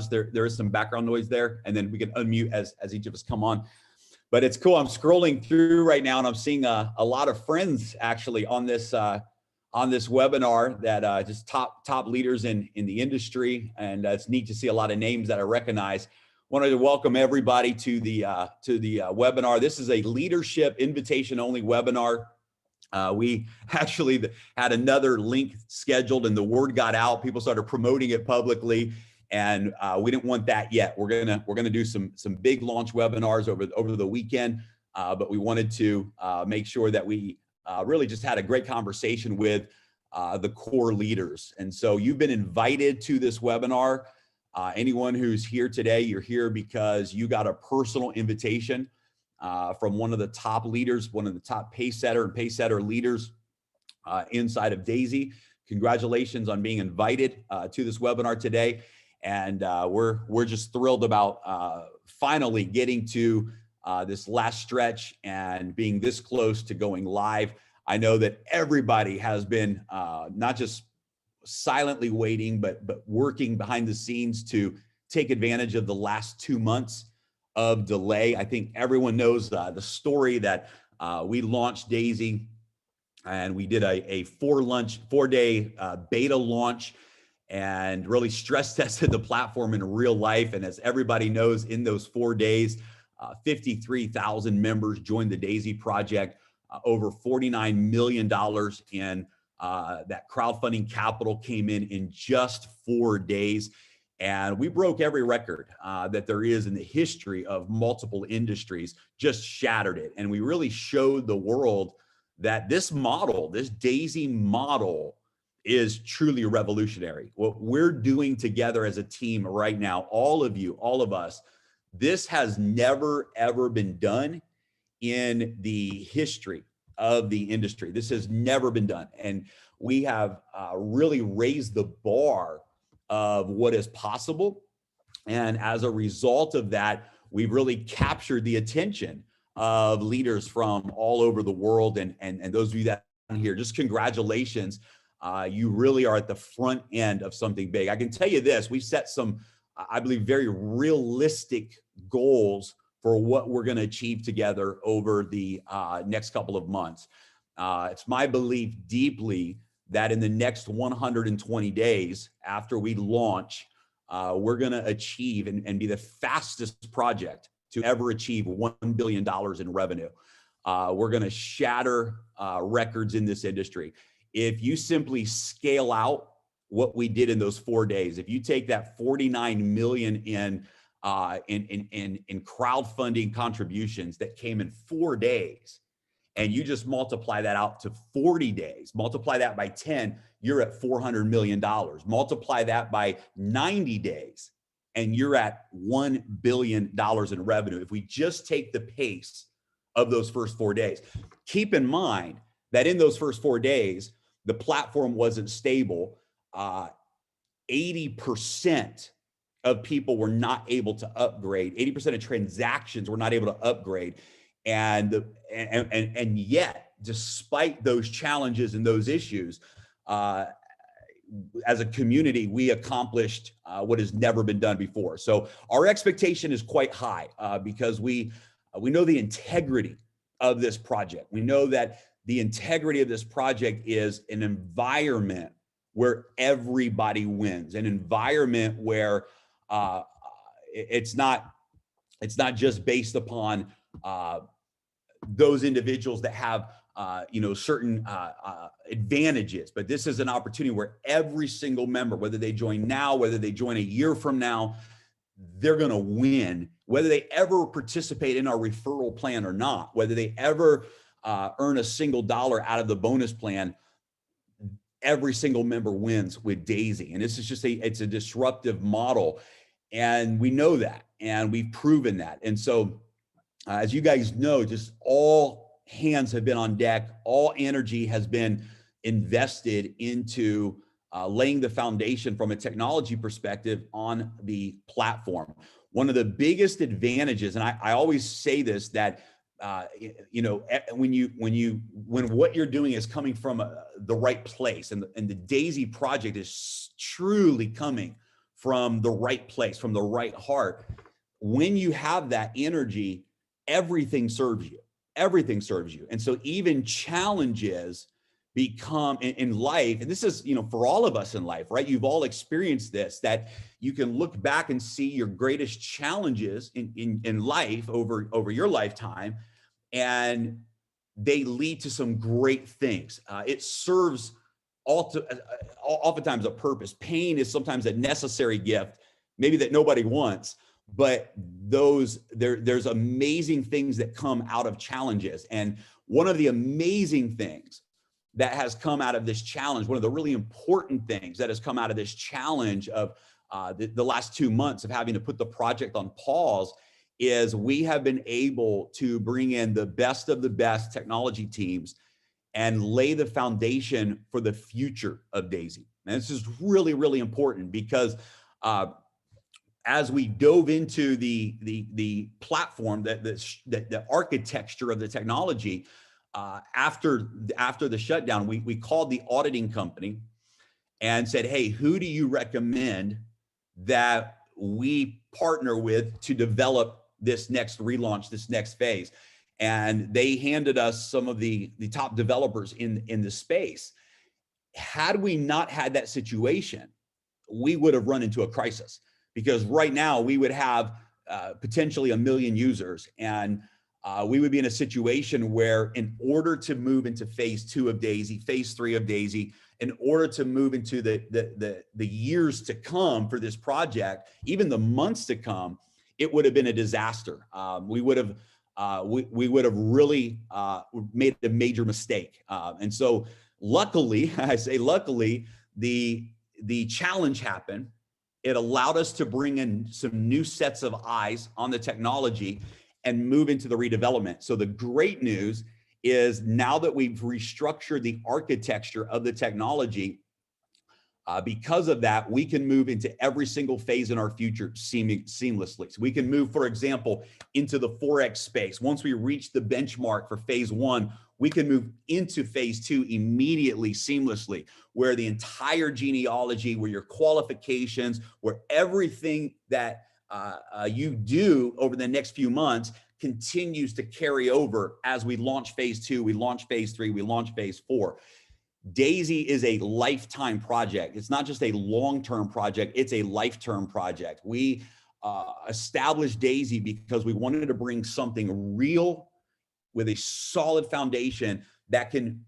there is some background noise there, and then we can unmute as each of us come on. But it's cool. I'm scrolling through right now, and I'm seeing a lot of friends actually on this webinar that just top leaders in the industry, and it's neat to see a lot of names that I recognize. Wanted to welcome everybody to the webinar. This is a leadership invitation only webinar. We actually had another link scheduled, and the word got out. People started promoting it publicly, and we didn't want that yet. We're gonna do some big launch webinars over the weekend, but we wanted to make sure that we really just had a great conversation with the core leaders. And so you've been invited to this webinar. Anyone who's here today, you're here because you got a personal invitation from one of the top leaders, one of the top pacesetter leaders inside of Daisy. Congratulations on being invited to this webinar today. And we're just thrilled about finally getting to this last stretch and being this close to going live. I know that everybody has been not just silently waiting, but working behind the scenes to take advantage of the last 2 months of delay. I think everyone knows the story that we launched Daisy, and we did a 4-day beta launch, and really stress tested the platform in real life. And as everybody knows, in those 4 days, 53,000 members joined the Daisy project. Over $49 million in that crowdfunding capital came in just 4 days. And we broke every record that there is in the history of multiple industries, just shattered it. And we really showed the world that this model, this Daisy model, is truly revolutionary. What we're doing together as a team right now, all of you, all of us, this has never, ever been done in the history of the industry. This has never been done. And we have really raised the bar of what is possible. And as a result of that, we've really captured the attention of leaders from all over the world. And those of you that are here, just congratulations. You really are at the front end of something big. I can tell you this, we've set some, I believe, very realistic goals for what we're going to achieve together over the next couple of months. It's my belief deeply that in the next 120 days after we launch, we're going to achieve and be the fastest project to ever achieve $1 billion in revenue. We're going to shatter records in this industry. If you simply scale out what we did in those 4 days, if you take that 49 million in crowdfunding contributions that came in 4 days, and you just multiply that out to 40 days, multiply that by 10, you're at $400 million. Multiply that by 90 days, and you're at $1 billion in revenue. If we just take the pace of those first 4 days, keep in mind that in those first 4 days, the platform wasn't stable. 80% of people were not able to upgrade. 80% of transactions were not able to upgrade. And yet, despite those challenges and those issues, as a community, we accomplished what has never been done before. So our expectation is quite high because we know the integrity of this project. We know that the integrity of this project is an environment where everybody wins, an environment where it's not just based upon those individuals that have certain advantages, but this is an opportunity where every single member, whether they join now, whether they join a year from now, they're going to win, whether they ever participate in our referral plan or not, whether they ever earn a single dollar out of the bonus plan. Every single member wins with Daisy. And this is just it's a disruptive model. And we know that, and we've proven that. And so as you guys know, just all hands have been on deck. All energy has been invested into laying the foundation from a technology perspective on the platform. One of the biggest advantages, and I always say this, that when what you're doing is coming from the right place, and the Daisy project is truly coming from the right place, from the right heart. When you have that energy, everything serves you. Everything serves you. And so even challenges become in life, and this is, for all of us in life, right? You've all experienced this, that you can look back and see your greatest challenges in life over your lifetime, and they lead to some great things. It serves oftentimes a purpose. Pain is sometimes a necessary gift, maybe that nobody wants, but there's amazing things that come out of challenges. And one of the amazing things that has come out of this challenge, one of the really important things that has come out of this challenge of the last 2 months of having to put the project on pause, is we have been able to bring in the best of the best technology teams and lay the foundation for the future of Daisy. And this is really, really important, because as we dove into the platform, the architecture of the technology, after the shutdown, we called the auditing company and said, hey, who do you recommend that we partner with to develop this next relaunch, this next phase? And they handed us some of the top developers in the space. Had we not had that situation, we would have run into a crisis, because right now we would have potentially 1 million users, and we would be in a situation where, in order to move into phase 2 of Daisy, phase 3 of Daisy, in order to move into the years to come for this project, even the months to come, it would have been a disaster. We would have really made a major mistake. And so luckily, I say luckily, the challenge happened. It allowed us to bring in some new sets of eyes on the technology and move into the redevelopment. So the great news is, now that we've restructured the architecture of the technology, because of that, we can move into every single phase in our future seamlessly. So we can move, for example, into the Forex space. Once we reach the benchmark for phase 1, we can move into phase 2 immediately, seamlessly, where the entire genealogy, where your qualifications, where everything that you do over the next few months continues to carry over as we launch phase 2, we launch phase 3, we launch phase 4. Daisy is a lifetime project. It's not just a long-term project, it's a lifetime project. We established Daisy because we wanted to bring something real with a solid foundation that can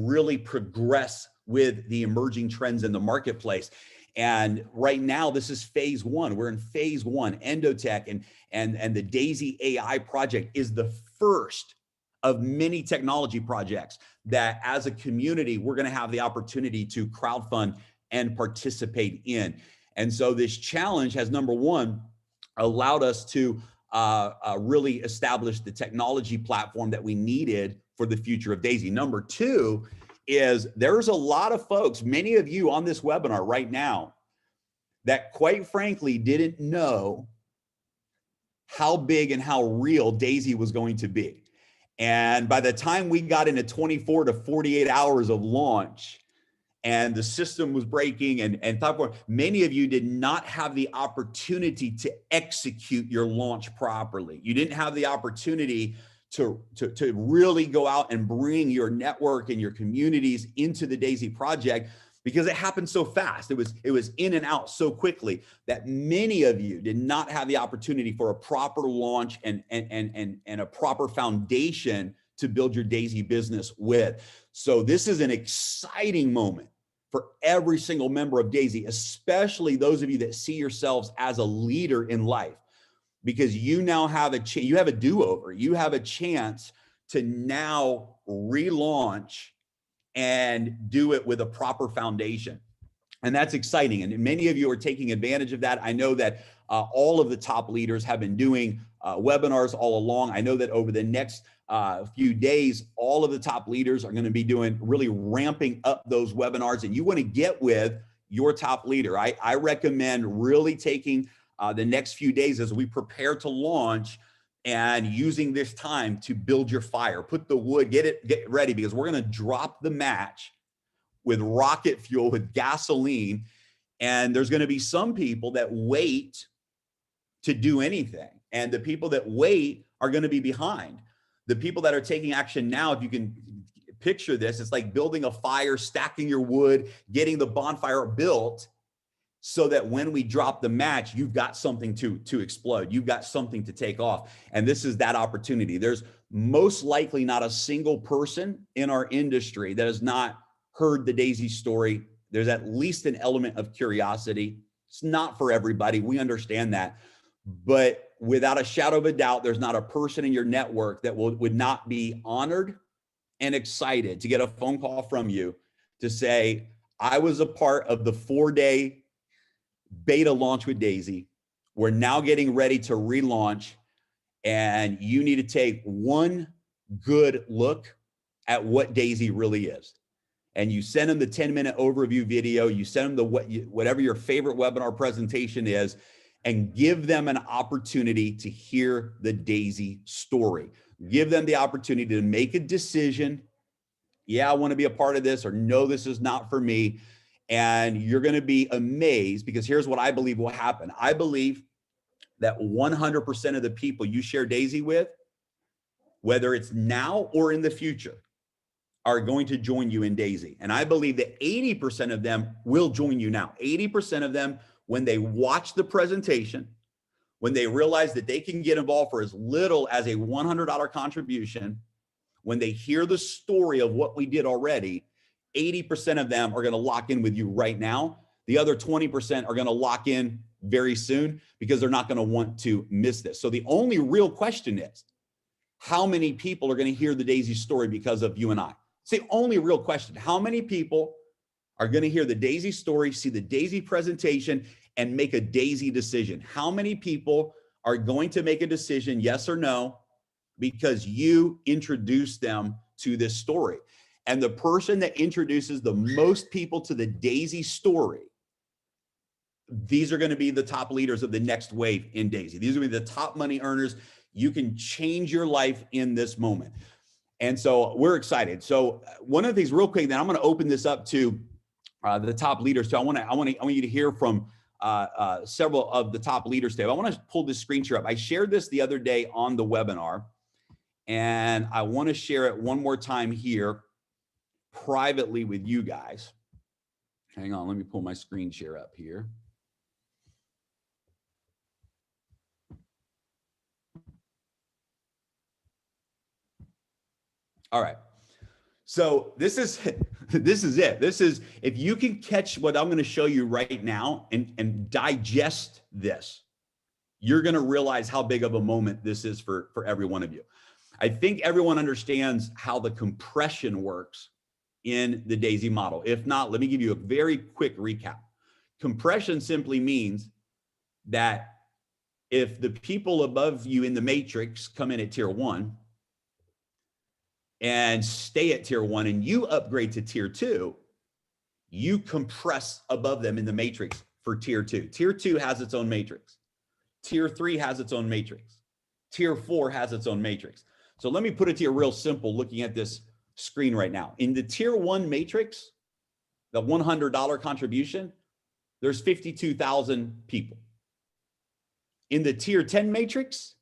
really progress with the emerging trends in the marketplace. And right now, this is phase 1. We're in phase 1. Endotech and the Daisy AI project is the first of many technology projects that, as a community, we're going to have the opportunity to crowdfund and participate in. And so this challenge has, number one, allowed us to really establish the technology platform that we needed for the future of Daisy. Number two is, there's a lot of folks, many of you on this webinar right now, that quite frankly didn't know how big and how real Daisy was going to be. And by the time we got into 24 to 48 hours of launch, and the system was breaking and many of you did not have the opportunity to execute your launch properly. You didn't have the opportunity to really go out and bring your network and your communities into the Daisy project, because it happened so fast. It was in and out so quickly that many of you did not have the opportunity for a proper launch and a proper foundation to build your Daisy business with. So this is an exciting moment for every single member of Daisy, especially those of you that see yourselves as a leader in life, because you now have you have a do-over. You have a chance to now relaunch and do it with a proper foundation. And that's exciting. And many of you are taking advantage of that. I know that all of the top leaders have been doing webinars all along. I know that over the next few days, all of the top leaders are going to be really ramping up those webinars, and you want to get with your top leader. I recommend really taking the next few days as we prepare to launch and using this time to build your fire, put the wood, get ready, because we're going to drop the match with rocket fuel, with gasoline, And there's going to be some people that wait to do anything. And the people that wait are going to be behind. The people that are taking action now, if you can picture this, it's like building a fire, stacking your wood, getting the bonfire built so that when we drop the match, you've got something to explode. You've got something to take off. And this is that opportunity. There's most likely not a single person in our industry that has not heard the Daisy story. There's at least an element of curiosity. It's not for everybody. We understand that. But without a shadow of a doubt, there's not a person in your network that would not be honored and excited to get a phone call from you to say, I was a part of the 4-day beta launch with Daisy. We're now getting ready to relaunch, and you need to take one good look at what Daisy really is. And you send them the 10-minute overview video, you send them whatever your favorite webinar presentation is, and give them an opportunity to hear the Daisy story. Give them the opportunity to make a decision. Yeah, I want to be a part of this, or no, this is not for me. And you're going to be amazed, because here's what I believe will happen. I believe that 100% of the people you share Daisy with, whether it's now or in the future, are going to join you in Daisy. And I believe that 80% of them will join you now. 80% of them, when they watch the presentation, when they realize that they can get involved for as little as a $100 contribution, when they hear the story of what we did already, 80% of them are going to lock in with you right now. The other 20% are going to lock in very soon, because they're not going to want to miss this. So the only real question is, how many people are going to hear the Daisy story because of you and I? It's the only real question. How many people are going to hear the Daisy story, see the Daisy presentation, and make a Daisy decision? How many people are going to make a decision, yes or no, because you introduced them to this story? And the person that introduces the most people to the Daisy story, these are going to be the top leaders of the next wave in Daisy. These are going to be the top money earners. You can change your life in this moment. And so we're excited. So one of the things real quick, then I'm going to open this up to the top leaders. So I want you to hear from several of the top leaders today. I want to pull this screen share up. I shared this the other day on the webinar, and I want to share it one more time here privately with you guys. Hang on, let me pull my screen share up here. All right. So this is it. This is, if you can catch what I'm going to show you right now and digest this, you're going to realize how big of a moment this is for every one of you. I think everyone understands how the compression works in the Daisy model. If not, let me give you a very quick recap. Compression simply means that if the people above you in the matrix come in at tier 1 and stay at tier 1 and you upgrade to tier 2, you compress above them in the matrix for tier 2. Tier 2 has its own matrix. Tier 3 has its own matrix. Tier 4 has its own matrix. So let me put it to you real simple, looking at this screen right now. In the tier 1 matrix, the $100 contribution, there's 52,000 people. In the tier 10 matrix,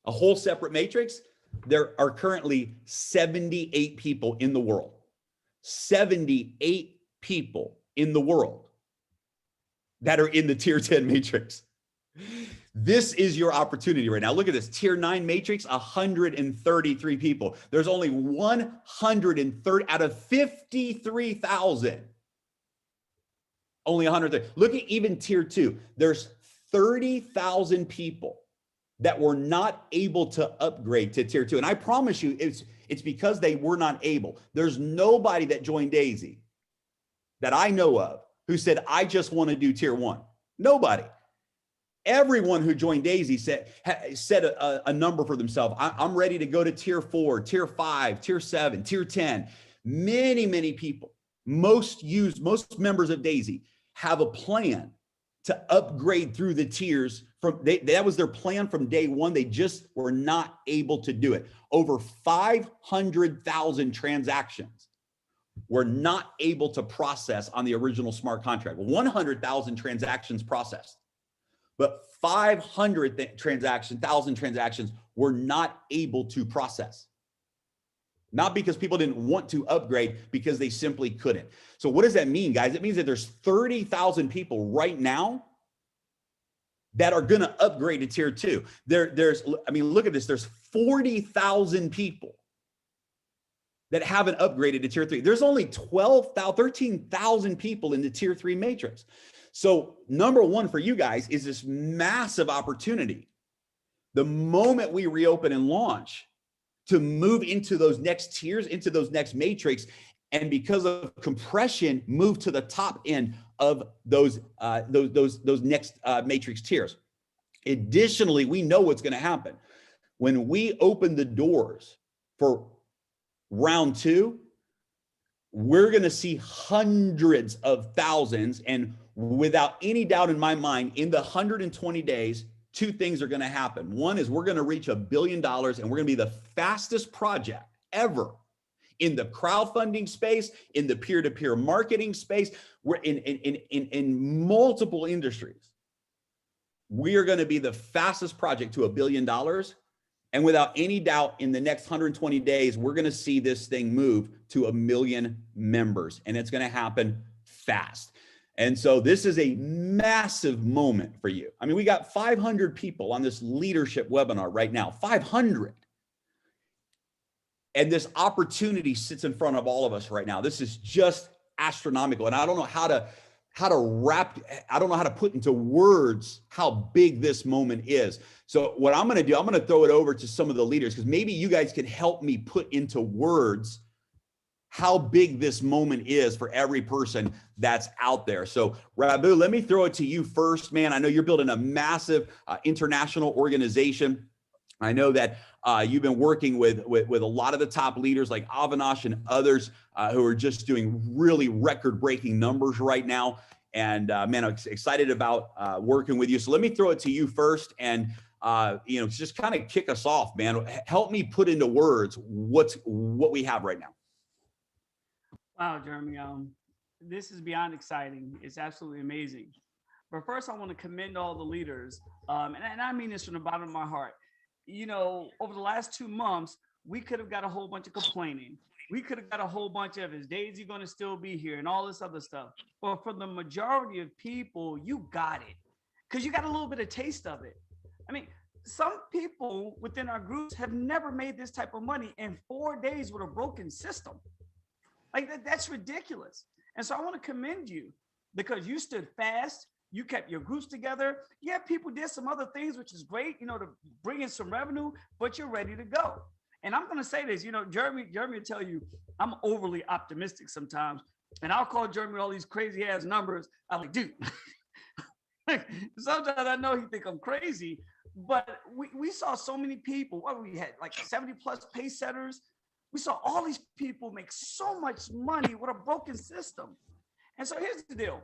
a whole separate matrix, there are currently 78 people in the world. 78 people in the world that are in the tier 10 matrix. This is your opportunity right now. Look at this. Tier 9 matrix, 133 people. There's only 130 out of 53,000. Only 130. Look at even tier 2. There's 30,000 people that were not able to upgrade to tier 2. And I promise you, it's because they were not able. There's nobody that joined Daisy that I know of who said, I just want to do tier 1. Nobody. Everyone who joined Daisy set a number for themselves. I'm ready to go to tier 4, tier 5, tier 7, tier 10. Many people, most members of Daisy have a plan to upgrade through the tiers. That was their plan from day 1. They just were not able to do it. Over 500,000 transactions were not able to process on the original smart contract. 100,000 transactions processed, but 500,000 transactions were not able to process. Not because people didn't want to upgrade, because they simply couldn't. So what does that mean, guys? It means that there's 30,000 people right now that are going to upgrade to tier 2. I mean, look at this. There's 40,000 people that haven't upgraded to tier 3. There's only 13,000 people in the tier 3 matrix. So number one for you guys is this massive opportunity. The moment we reopen and launch, to move into those next tiers, into those next matrix, and because of compression, move to the top end of those next matrix tiers. Additionally, we know what's going to happen when we open the doors for round 2. We're going to see hundreds of thousands, and without any doubt in my mind, in the 120 days, 2 things are going to happen. One is we're going to reach $1 billion, and we're going to be the fastest project ever in the crowdfunding space, in the peer-to-peer marketing space. We're in multiple industries. We are going to be the fastest project to $1 billion. And without any doubt, in the next 120 days, we're going to see this thing move to 1 million members, and it's going to happen fast. And so this is a massive moment for you. I mean, we got 500 people on this leadership webinar right now, 500. And this opportunity sits in front of all of us right now. This is just astronomical. And I don't know how to put into words how big this moment is. So what I'm going to do, I'm going to throw it over to some of the leaders, because maybe you guys can help me put into words how big this moment is for every person that's out there. So Rabu, let me throw it to you first, man. I know you're building a massive international organization. I know that you've been working with a lot of the top leaders like Avinash and others who are just doing really record-breaking numbers right now. And man, I'm excited about working with you. So let me throw it to you first, and just kind of kick us off, man. Help me put into words what we have right now. Wow, Jeremy, this is beyond exciting. It's absolutely amazing. But first, I want to commend all the leaders, and I mean this from the bottom of my heart. Over the last 2 months, we could have got a whole bunch of complaining. We could have got a whole bunch of, is Daisy going to still be here, and all this other stuff. But for the majority of people, you got it, because you got a little bit of taste of it. I mean, some people within our groups have never made this type of money in 4 days with a broken system. Like that's ridiculous. And so I want to commend you, because you stood fast. You kept your groups together. Yeah, people did some other things, which is great, to bring in some revenue, but you're ready to go. And I'm going to say this, Jeremy will tell you, I'm overly optimistic sometimes. And I'll call Jeremy all these crazy ass numbers. I'm like, dude, sometimes I know he think I'm crazy, but we saw so many people. What we had, like 70 plus pace setters. We saw all these people make so much money with a broken system. And so here's the deal.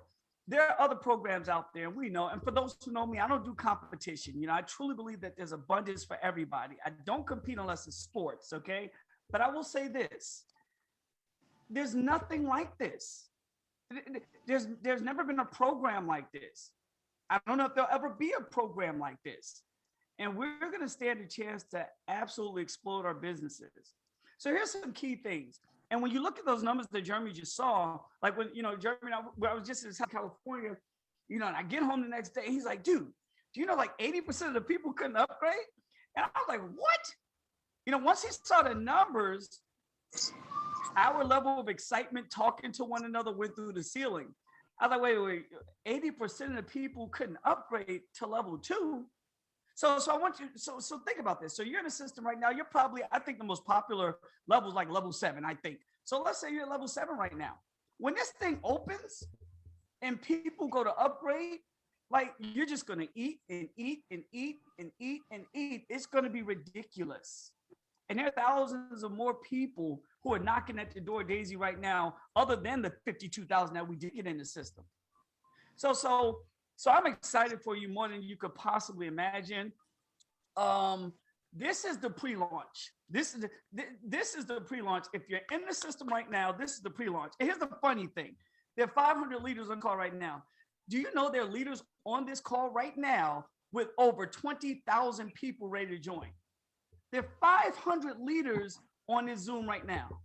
There are other programs out there, we know. And for those who know me, I don't do competition. I truly believe that there's abundance for everybody. I don't compete unless it's sports, okay? But I will say this. There's nothing like this. There's never been a program like this. I don't know if there'll ever be a program like this. And we're going to stand a chance to absolutely explode our businesses. So here's some key things. And when you look at those numbers that Jeremy just saw, like when, Jeremy, I was just in South California, and I get home the next day, he's like, dude, do you know like 80% of the people couldn't upgrade? And I was like, what? Once he saw the numbers, our level of excitement talking to one another went through the ceiling. I was like, wait, 80% of the people couldn't upgrade to level 2. So I want you, so think about this. So you're in a system right now, you're probably, I think the most popular level is like level 7, I think. So let's say you're at level 7 right now. When this thing opens and people go to upgrade, like you're just going to eat and eat and eat and eat and eat. It's going to be ridiculous. And there are thousands of more people who are knocking at the door, Daisy, right now, other than the 52,000 that we did get in the system. So I'm excited for you more than you could possibly imagine. This is the pre-launch. This is the pre-launch. If you're in the system right now, this is the pre-launch. And here's the funny thing. There are 500 leaders on call right now. Do you know there are leaders on this call right now with over 20,000 people ready to join? There are 500 leaders on this Zoom right now.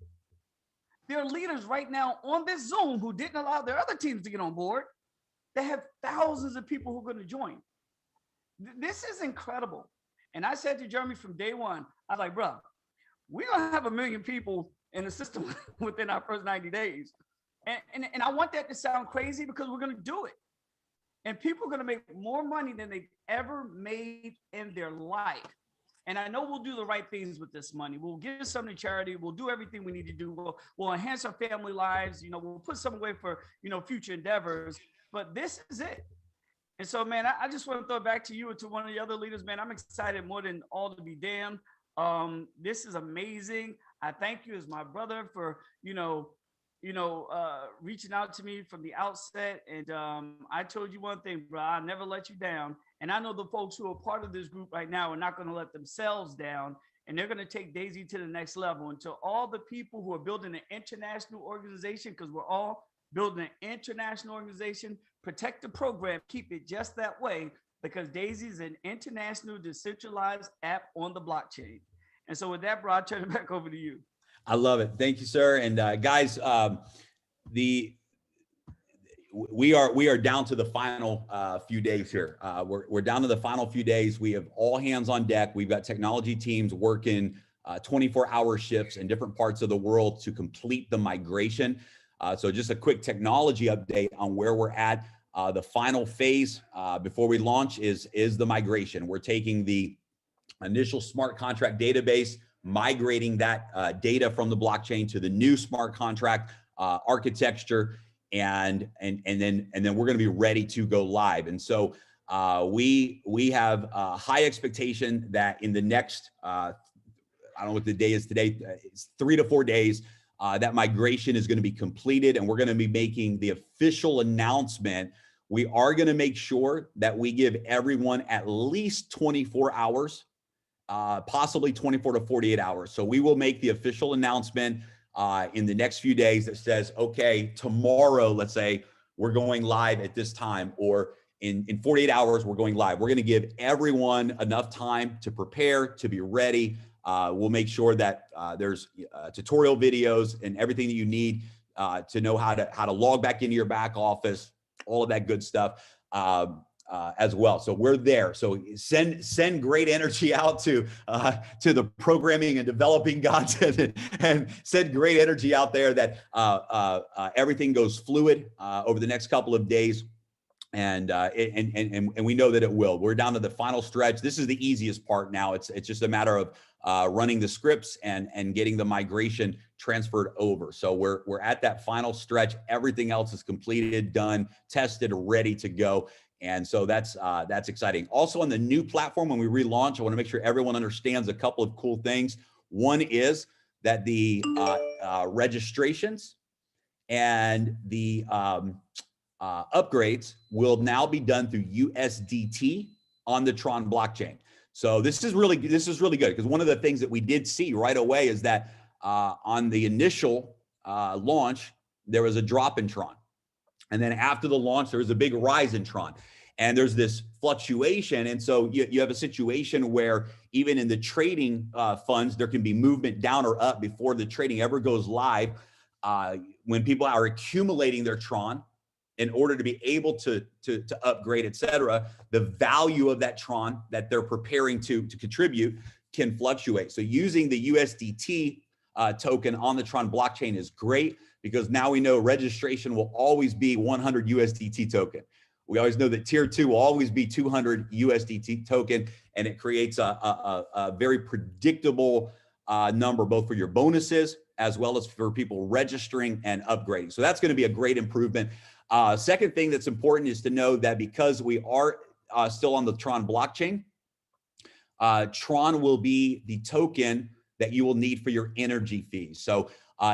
There are leaders right now on this Zoom who didn't allow their other teams to get on board. They have thousands of people who are going to join. This is incredible. And I said to Jeremy from day one, I was like, bro, we're going to have 1 million people in the system within our first 90 days. And I want that to sound crazy because we're going to do it. And people are going to make more money than they've ever made in their life. And I know we'll do the right things with this money. We'll give some to charity. We'll do everything we need to do. We'll enhance our family lives. You know, we'll put some away for, you know, future endeavors. But this is it. And so, man, I just want to throw it back to you and to one of the other leaders, man. I'm excited more than all to be damned. This is amazing. I thank you as my brother for, reaching out to me from the outset. And I told you one thing, bro, I'll never let you down. And I know the folks who are part of this group right now are not going to let themselves down. And they're going to take Daisy to the next level. And to all the people who are building an international organization, because we're all building an international organization, protect the program, keep it just that way, because Daisy is an international decentralized app on the blockchain. And so with that, bro, I'll turn it back over to you. I love it. Thank you, sir. And guys, we are down to the final few days here. We're down to the final few days. We have all hands on deck. We've got technology teams working 24-hour shifts in different parts of the world to complete the migration. So just a quick technology update on where we're at. The final phase before we launch is the migration. We're taking the initial smart contract database, migrating that data from the blockchain to the new smart contract architecture, and then we're going to be ready to go live. And so we have a high expectation that in the next I don't know what the day is today, it's 3 to 4 days, that migration is going to be completed, and we're going to be making the official announcement. We are going to make sure that we give everyone at least 24 hours, possibly 24 to 48 hours. So we will make the official announcement in the next few days that says, okay, tomorrow, let's say we're going live at this time, or in 48 hours, we're going live. We're going to give everyone enough time to prepare, to be ready. We'll make sure that there's tutorial videos and everything that you need to know how to log back into your back office, all of that good stuff as well. So we're there. So send great energy out to the programming and developing gods, and send great energy out there that everything goes fluid over the next couple of days. And we know that it will. We're down to the final stretch. This is the easiest part now. It's just a matter of running the scripts and getting the migration transferred over. So we're at that final stretch. Everything else is completed, done, tested, ready to go. And so that's exciting. Also on the new platform, when we relaunch, I want to make sure everyone understands a couple of cool things. One is that the registrations and the upgrades will now be done through USDT on the Tron blockchain. So this is really good, because one of the things that we did see right away is that on the initial launch, there was a drop in Tron. And then after the launch, there was a big rise in Tron. And there's this fluctuation. And so you have a situation where even in the trading funds, there can be movement down or up before the trading ever goes live. When people are accumulating their Tron in order to be able to upgrade, et cetera, the value of that Tron that they're preparing to contribute can fluctuate. So using the USDT token on the Tron blockchain is great, because now we know registration will always be 100 USDT token. We always know that tier 2 will always be 200 USDT token, and it creates a very predictable number, both for your bonuses as well as for people registering and upgrading. So that's going to be a great improvement. Second thing that's important is to know that because we are still on the Tron blockchain, Tron will be the token that you will need for your energy fees. So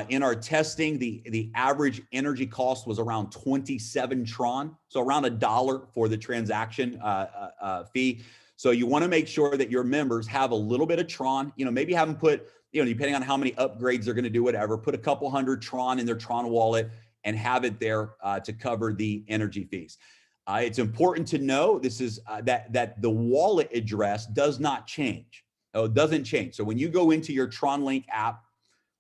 in our testing, the average energy cost was around 27 Tron, so around $1 for the transaction fee. So you want to make sure that your members have a little bit of Tron, maybe have them put, depending on how many upgrades they're going to do, whatever, put a couple hundred Tron in their Tron wallet and have it there to cover the energy fees. It's important to know this is that the wallet address does not change. Oh, it doesn't change. So when you go into your Tron Link app,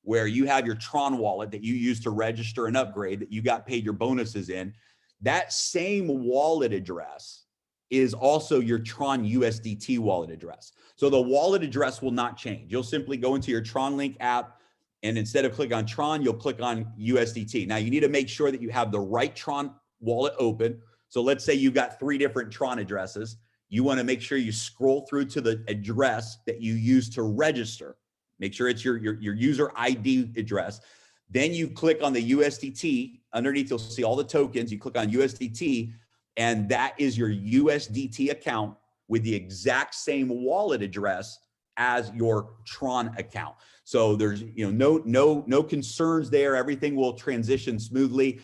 where you have your Tron wallet that you use to register and upgrade that you got paid your bonuses in, that same wallet address is also your Tron USDT wallet address. So the wallet address will not change. You'll simply go into your Tron Link app, and instead of click on Tron, you'll click on USDT. Now you need to make sure that you have the right Tron wallet open. So let's say you've got 3 different Tron addresses. You want to make sure you scroll through to the address that you use to register. Make sure it's your user ID address. Then you click on the USDT. Underneath, you'll see all the tokens. You click on USDT, and that is your USDT account with the exact same wallet address as your Tron account. So there's no concerns there. Everything will transition smoothly.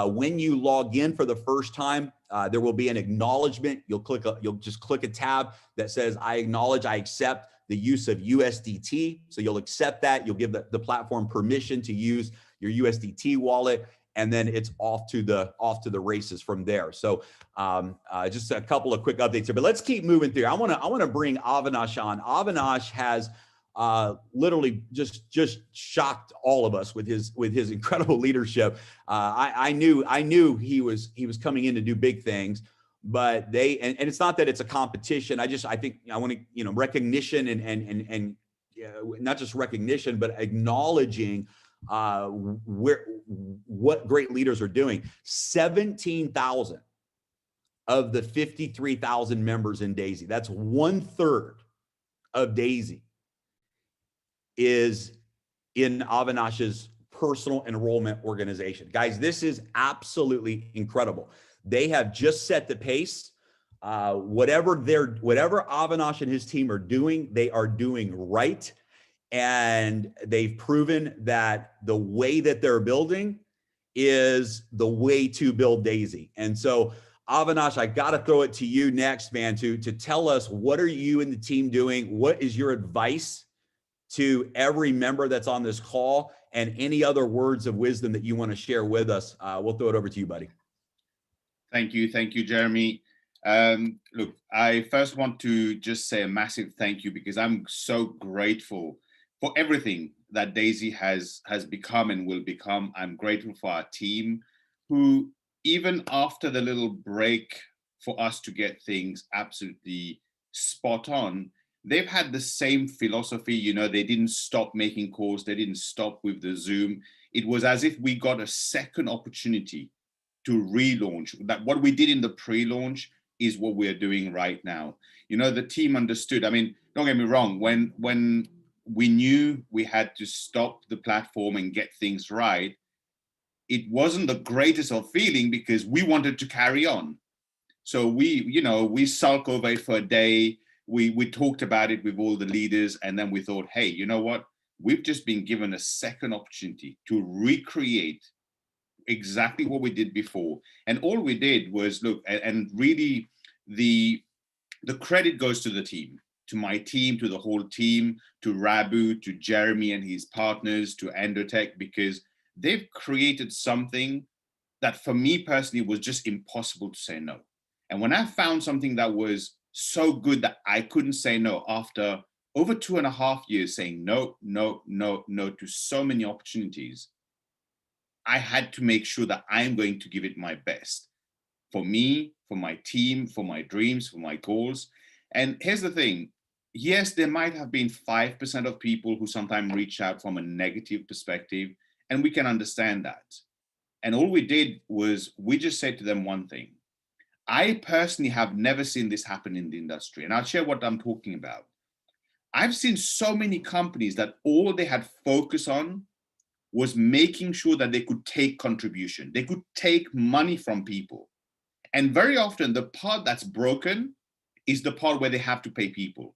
When you log in for the first time, there will be an acknowledgement. You'll just click a tab that says, I acknowledge, I accept the use of USDT. So you'll accept that. You'll give the platform permission to use your USDT wallet, and then it's off to the races from there. So just a couple of quick updates here, but let's keep moving through. I want to bring Avinash on. Avinash has literally just shocked all of us with his incredible leadership. I knew he was coming in to do big things, but and it's not that it's a competition. I think I want to, recognition and not just recognition, but acknowledging what great leaders are doing. 17,000 of the 53,000 members in Daisy, that's 1/3 of Daisy, is in Avinash's personal enrollment organization. Guys, this is absolutely incredible. They have just set the pace. Whatever Avinash and his team are doing, they are doing right. And they've proven that the way that they're building is the way to build Daisy. And so, Avinash, I got to throw it to you next, man, to tell us, what are you and the team doing? What is your advice to every member that's on this call, and any other words of wisdom that you want to share with us? We'll throw it over to you, buddy. Thank you, Jeremy. Look, I first want to just say a massive thank you, because I'm so grateful for everything that Daisy has become and will become. I'm grateful for our team, who, even after the little break for us to get things absolutely spot on, they've had the same philosophy. They didn't stop making calls. They didn't stop with the Zoom. It was as if we got a second opportunity to relaunch. That what we did in the pre-launch is what we're doing right now. The team understood. I mean, don't get me wrong. When we knew we had to stop the platform and get things right, it wasn't the greatest of feeling, because we wanted to carry on. So we sulk over it for a day. We talked about it with all the leaders, and then we thought, hey, you know what? We've just been given a second opportunity to recreate exactly what we did before. And all we did was look, and really the credit goes to the team, to my team, to the whole team, to Rabu, to Jeremy and his partners, to Endotech, because they've created something that for me personally was just impossible to say no. And when I found something that was so good that I couldn't say no, after over 2.5 years saying no to so many opportunities, I had to make sure that I'm going to give it my best for me, for my team, for my dreams, for my goals. And here's the thing. Yes, there might have been 5% of people who sometimes reach out from a negative perspective, and we can understand that. And all we did was we just said to them one thing. I personally have never seen this happen in the industry, and I'll share what I'm talking about. I've seen so many companies that all they had focus on was making sure that they could take contribution. They could take money from people. And very often the part that's broken is the part where they have to pay people.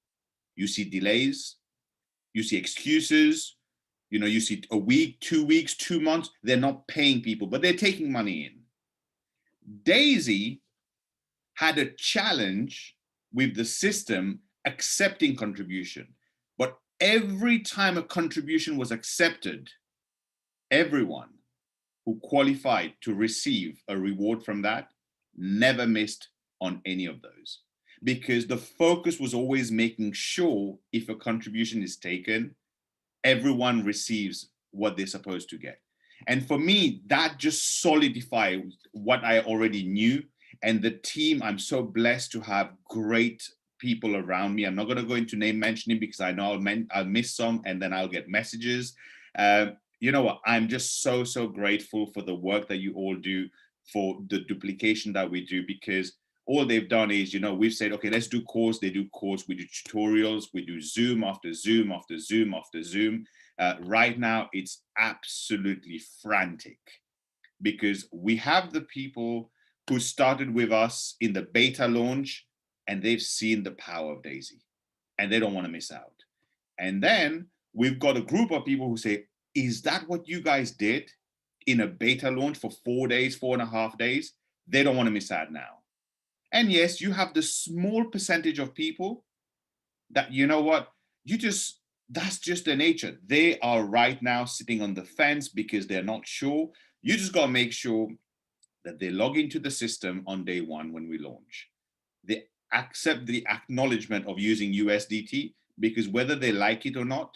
You see delays, you see excuses, you see a week, 2 weeks, 2 months, they're not paying people, but they're taking money in. Daisy had a challenge with the system accepting contribution. But every time a contribution was accepted, everyone who qualified to receive a reward from that never missed on any of those, because the focus was always making sure if a contribution is taken, everyone receives what they're supposed to get. And for me, that just solidified what I already knew. And the team, I'm so blessed to have great people around me. I'm not going to go into name mentioning because I know I'll miss some and then I'll get messages. You know what? I'm just so, so grateful for the work that you all do, for the duplication that we do, because all they've done is, you know, we've said, okay, let's do course. They do course. We do tutorials. We do Zoom after Zoom after Zoom after Zoom. Right now, it's absolutely frantic because we have the people who started with us in the beta launch and they've seen the power of Daisy and they don't want to miss out. And then we've got a group of people who say, is that what you guys did in a beta launch for 4 days, 4.5 days? They don't want to miss out now. And yes, you have the small percentage of people that, you know what, that's just their nature. They are right now sitting on the fence because they're not sure. You just got to make sure that they log into the system on day one when we launch. They accept the acknowledgement of using USDT, because whether they like it or not,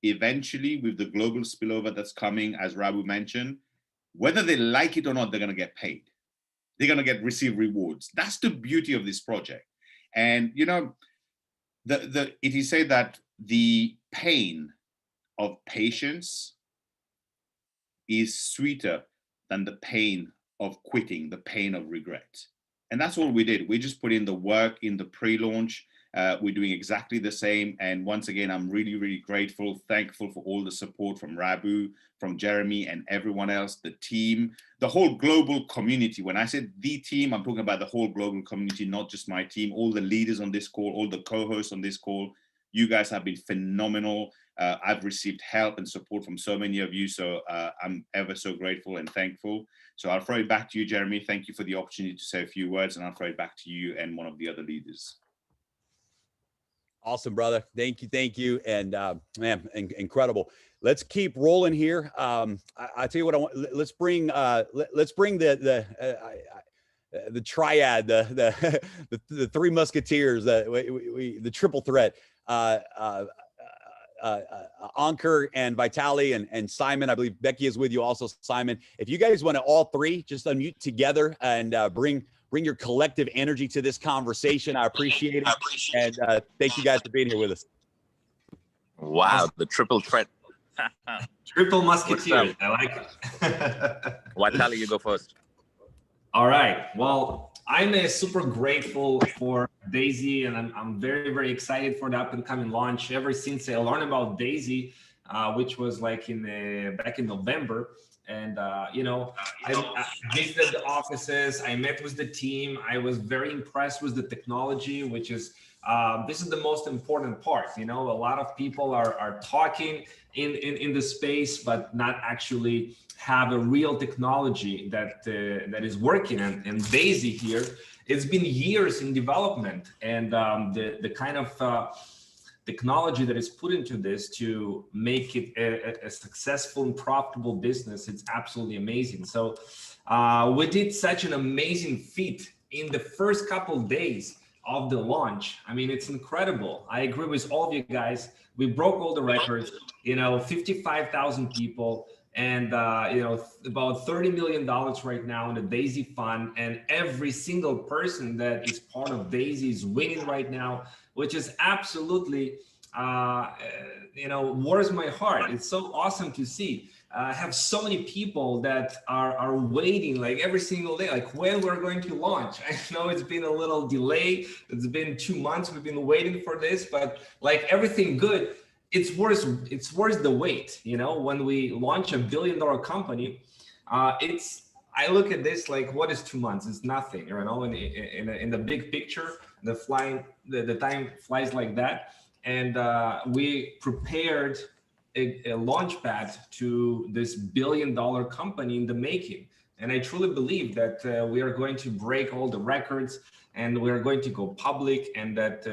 eventually with the global spillover that's coming, as Rabu mentioned, whether they like it or not, they're going to get paid. They're going to receive rewards. That's the beauty of this project. And, you know, it is said that the pain of patience is sweeter than the pain of quitting, the pain of regret. And that's all we did. We just put in the work in the pre-launch. We're doing exactly the same. And once again, I'm really, really grateful, thankful for all the support from Rabu, from Jeremy and everyone else, the team, the whole global community. When I said the team, I'm talking about the whole global community, not just my team, all the leaders on this call, all the co-hosts on this call. You guys have been phenomenal. I've received help and support from so many of you. So I'm ever so grateful and thankful. So I'll throw it back to you, Jeremy. Thank you for the opportunity to say a few words, and I'll throw it back to you and one of the other leaders. Awesome, brother. Thank you. And man, incredible. Let's keep rolling here. I tell you what I want. Let's bring the triad, the three musketeers, the triple threat. Ankur and Vitali and Simon. I believe Becky is with you also, Simon. If you guys want to all three just unmute together and bring your collective energy to this conversation, I appreciate it. And thank you guys for being here with us. Wow, the triple threat. Triple musketeers. I like it. Vitali, you go first. All right. Well, I'm super grateful for Daisy, and I'm very, very excited for the up and coming launch. Ever since I learned about Daisy, which was like back in November, and you know, I visited the offices, I met with the team. I was very impressed with the technology, which is this is the most important part. You know, a lot of people are talking in the space, but not actually have a real technology that is working. And Daisy here, it's been years in development, and the kind of technology that is put into this to make it a successful and profitable business, it's absolutely amazing. So we did such an amazing feat in the first couple of days of the launch. I mean, it's incredible. I agree with all of you guys. We broke all the records, you know, 55,000 people, and you know, about $30 million right now in the Daisy fund, and every single person that is part of Daisy is winning right now, which is absolutely you know, warms my heart. It's so awesome to see. I have so many people that are waiting like every single day, like when we're going to launch. I know it's been a little delay. It's been 2 months. We've been waiting for this, but like everything good, it's worth the wait. You know, when we launch a billion-dollar company, I look at this like, what is 2 months? It's nothing, you know, in the big picture, the time flies like that. And we prepared a launch pad to this billion-dollar company in the making. And I truly believe that we are going to break all the records. and we're going to go public, and that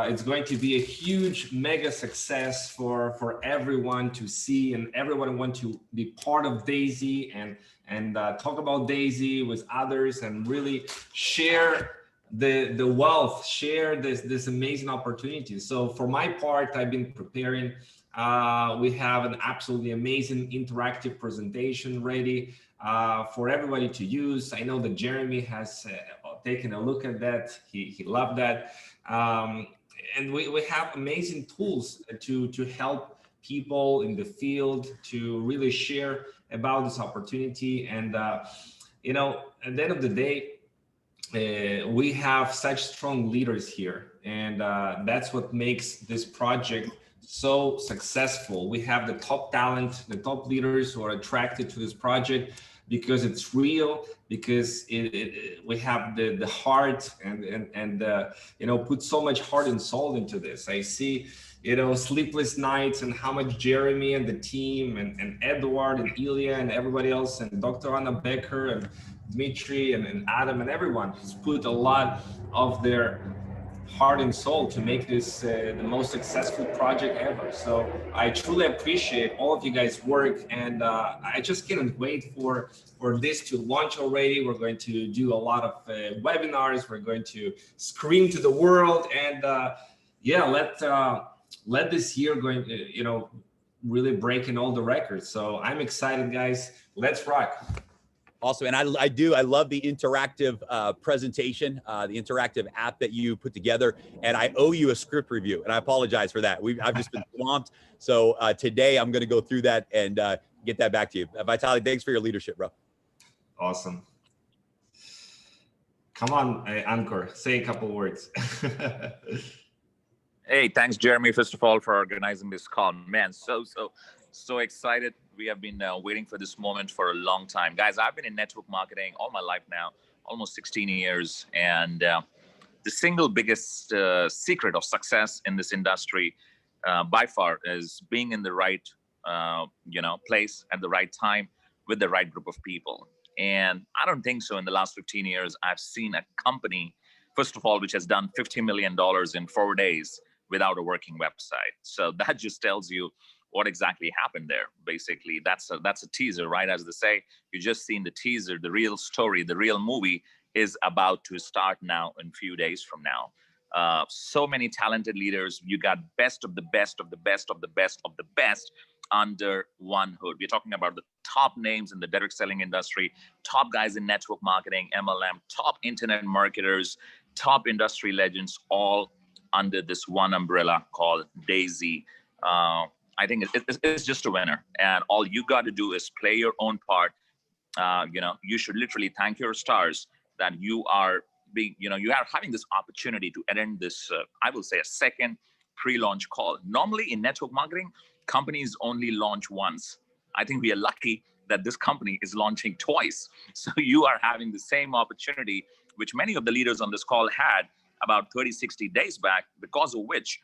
it's going to be a huge mega success for everyone to see, and everyone want to be part of Daisy and talk about Daisy with others and really share the wealth, share this amazing opportunity. So for my part, I've been preparing. We have an absolutely amazing interactive presentation ready for everybody to use. I know that Jeremy has taken a look at that. He loved that. And we have amazing tools to help people in the field to really share about this opportunity. And, you know, at the end of the day, we have such strong leaders here, and that's what makes this project so successful. We have the top talent, the top leaders who are attracted to this project because it's real, because we have the heart and you know, put so much heart and soul into this. I see, you know, sleepless nights and how much Jeremy and the team and Edward and Ilya and everybody else and Dr. Anna Becker and Dmitry and Adam and everyone has put a lot of their heart and soul to make this the most successful project ever. So I truly appreciate all of you guys' work, and I just can't wait for this to launch already. We're going to do a lot of webinars. We're going to scream to the world, and yeah, let this year going, you know, really breaking all the records. So I'm excited, guys. Let's rock. Awesome. And I love the interactive presentation, the interactive app that you put together. And I owe you a script review, and I apologize for that. I've just been swamped. So today I'm going to go through that and get that back to you. Vitaly, thanks for your leadership, bro. Awesome. Come on, Ankur, say a couple words. Hey, thanks, Jeremy, first of all, for organizing this call. Man, so excited. We have been waiting for this moment for a long time. Guys, I've been in network marketing all my life now, almost 16 years. And the single biggest secret of success in this industry by far is being in the right you know, place at the right time with the right group of people. And I don't think so in the last 15 years, I've seen a company, first of all, which has done $50 million in 4 days without a working website. So that just tells you what exactly happened there. Basically, that's a teaser, right? As they say, you just seen the teaser. The real story, the real movie is about to start now in a few days from now. So many talented leaders. You got best of the best of the best of the best of the best under one hood. We're talking about the top names in the direct selling industry, top guys in network marketing, MLM, top internet marketers, top industry legends, all under this one umbrella called Daisy. I think it's just a winner, and all you got to do is play your own part. You know, you should literally thank your stars that you are being, you know, you are having this opportunity to attend this, I will say, a second pre-launch call. Normally in network marketing, companies only launch once. I think we are lucky that this company is launching twice. So you are having the same opportunity, which many of the leaders on this call had about 30, 60 days back, because of which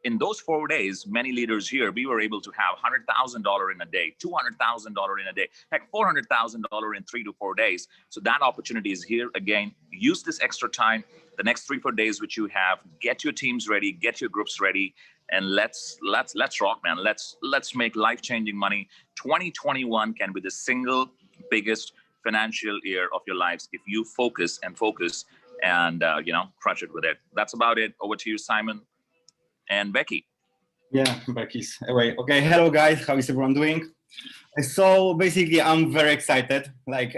in those 4 days, many leaders here, we were able to have $100,000 in a day, $200,000 in a day, heck, $400,000 in 3 to 4 days. So that opportunity is here again. Use this extra time, the next 3-4 days which you have, get your teams ready, get your groups ready, and let's rock, man. Let's make life-changing money. 2021 can be the single biggest financial year of your lives if you focus and you know, crush it with it. That's about it. Over to you, Simon and Becky. Yeah, Becky's away. Okay, hello guys, how is everyone doing? So basically, I'm very excited. Like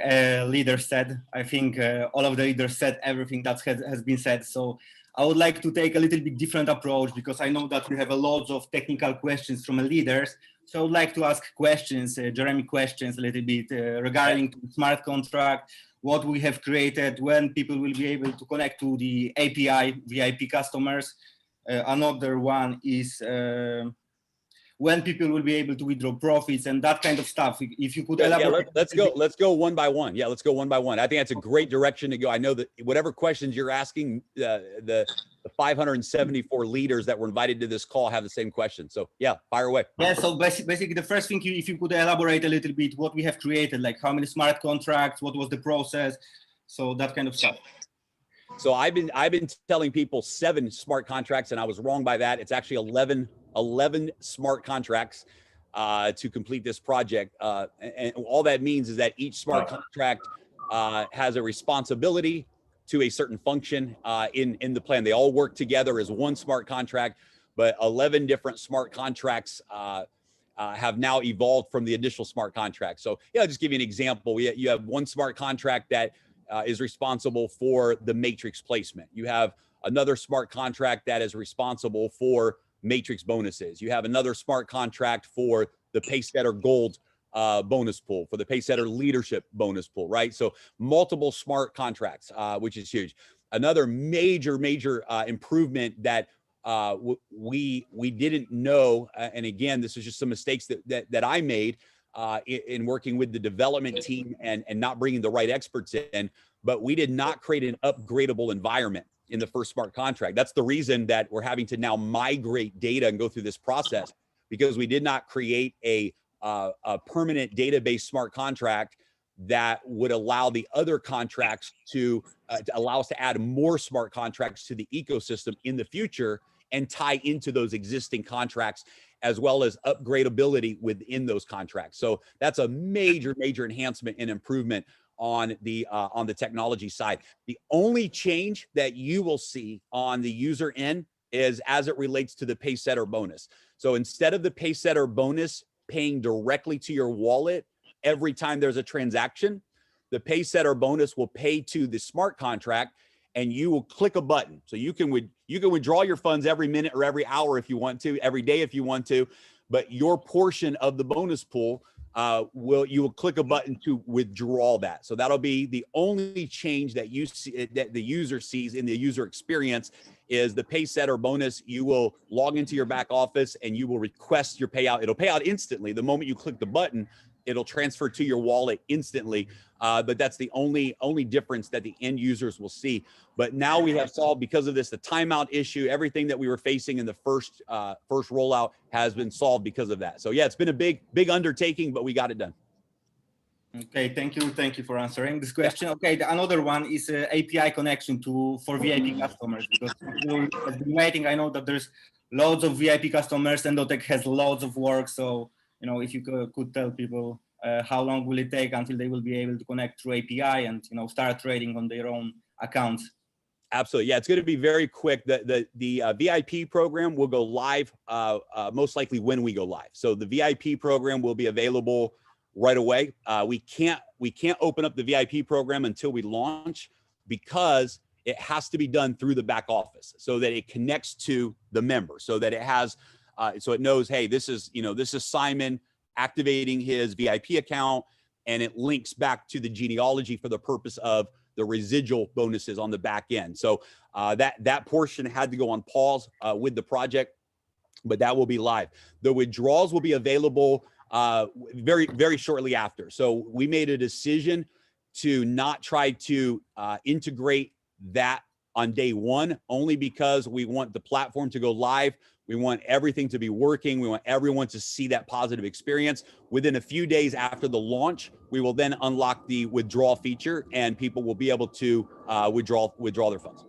leader said, I think all of the leaders said everything that has been said. So I would like to take a little bit different approach, because I know that we have a lot of technical questions from leaders. So I would like to ask questions, Jeremy questions a little bit regarding smart contract, what we have created, when people will be able to connect to the API, VIP customers. Another one is when people will be able to withdraw profits and that kind of stuff. If you could elaborate. Yeah, let's go one by one. Yeah, let's go one by one. I think that's a great direction to go. I know that whatever questions you're asking, the 574 leaders that were invited to this call have the same question. So yeah, fire away. Yeah, so basically the first thing, if you could elaborate a little bit what we have created, like how many smart contracts, what was the process, so that kind of stuff. So I've been telling people 7 smart contracts, and I was wrong by that. It's actually 11 smart contracts to complete this project. And all that means is that each smart contract has a responsibility to a certain function in the plan. They all work together as one smart contract, but 11 different smart contracts have now evolved from the initial smart contract. So yeah, I'll just give you an example. You have one smart contract that is responsible for the matrix placement. You have another smart contract that is responsible for matrix bonuses. You have another smart contract for the Pacesetter Gold bonus pool, for the Pacesetter Leadership bonus pool, right? So multiple smart contracts, which is huge. Another major improvement that we didn't know, and again, this is just some mistakes that I made in working with the development team and not bringing the right experts in, but we did not create an upgradable environment in the first smart contract. That's the reason that we're having to now migrate data and go through this process, because we did not create a permanent database smart contract that would allow the other contracts to allow us to add more smart contracts to the ecosystem in the future and tie into those existing contracts, as well as upgradability within those contracts. So that's a major enhancement and improvement on the technology side. The only change that you will see on the user end is as it relates to the Pacesetter bonus. So instead of the Pacesetter bonus paying directly to your wallet every time there's a transaction, the Pacesetter bonus will pay to the smart contract, and you will click a button. So you can withdraw your funds every minute or every hour if you want to, every day if you want to, but your portion of the bonus pool you will click a button to withdraw that. So that'll be the only change that you see, that the user sees in the user experience, is the Pacesetter bonus. You will log into your back office and you will request your payout. It'll pay out instantly. The moment you click the button, it'll transfer to your wallet instantly. But that's the only difference that the end users will see. But now we have solved, because of this, the timeout issue, everything that we were facing in the first rollout has been solved because of that. So yeah, it's been a big undertaking, but we got it done. Okay, thank you for answering this question. Okay, another one is API connection for VIP customers, because people have been waiting. I know that there's loads of VIP customers, and Endotech has loads of work. So, you know, if you could tell people how long will it take until they will be able to connect through API and, you know, start trading on their own accounts? Absolutely. Yeah, it's going to be very quick. The VIP program will go live most likely when we go live. So the VIP program will be available right away. We can't open up the VIP program until we launch, because it has to be done through the back office so that it connects to the member, so that it has so it knows, hey, this is Simon activating his VIP account, and it links back to the genealogy for the purpose of the residual bonuses on the back end. So that portion had to go on pause with the project, but that will be live. The withdrawals will be available very shortly after. So we made a decision to not try to integrate that on day one, only because we want the platform to go live. We want everything to be working. We want everyone to see that positive experience. Within a few days after the launch, we will then unlock the withdrawal feature, and people will be able to withdraw their funds.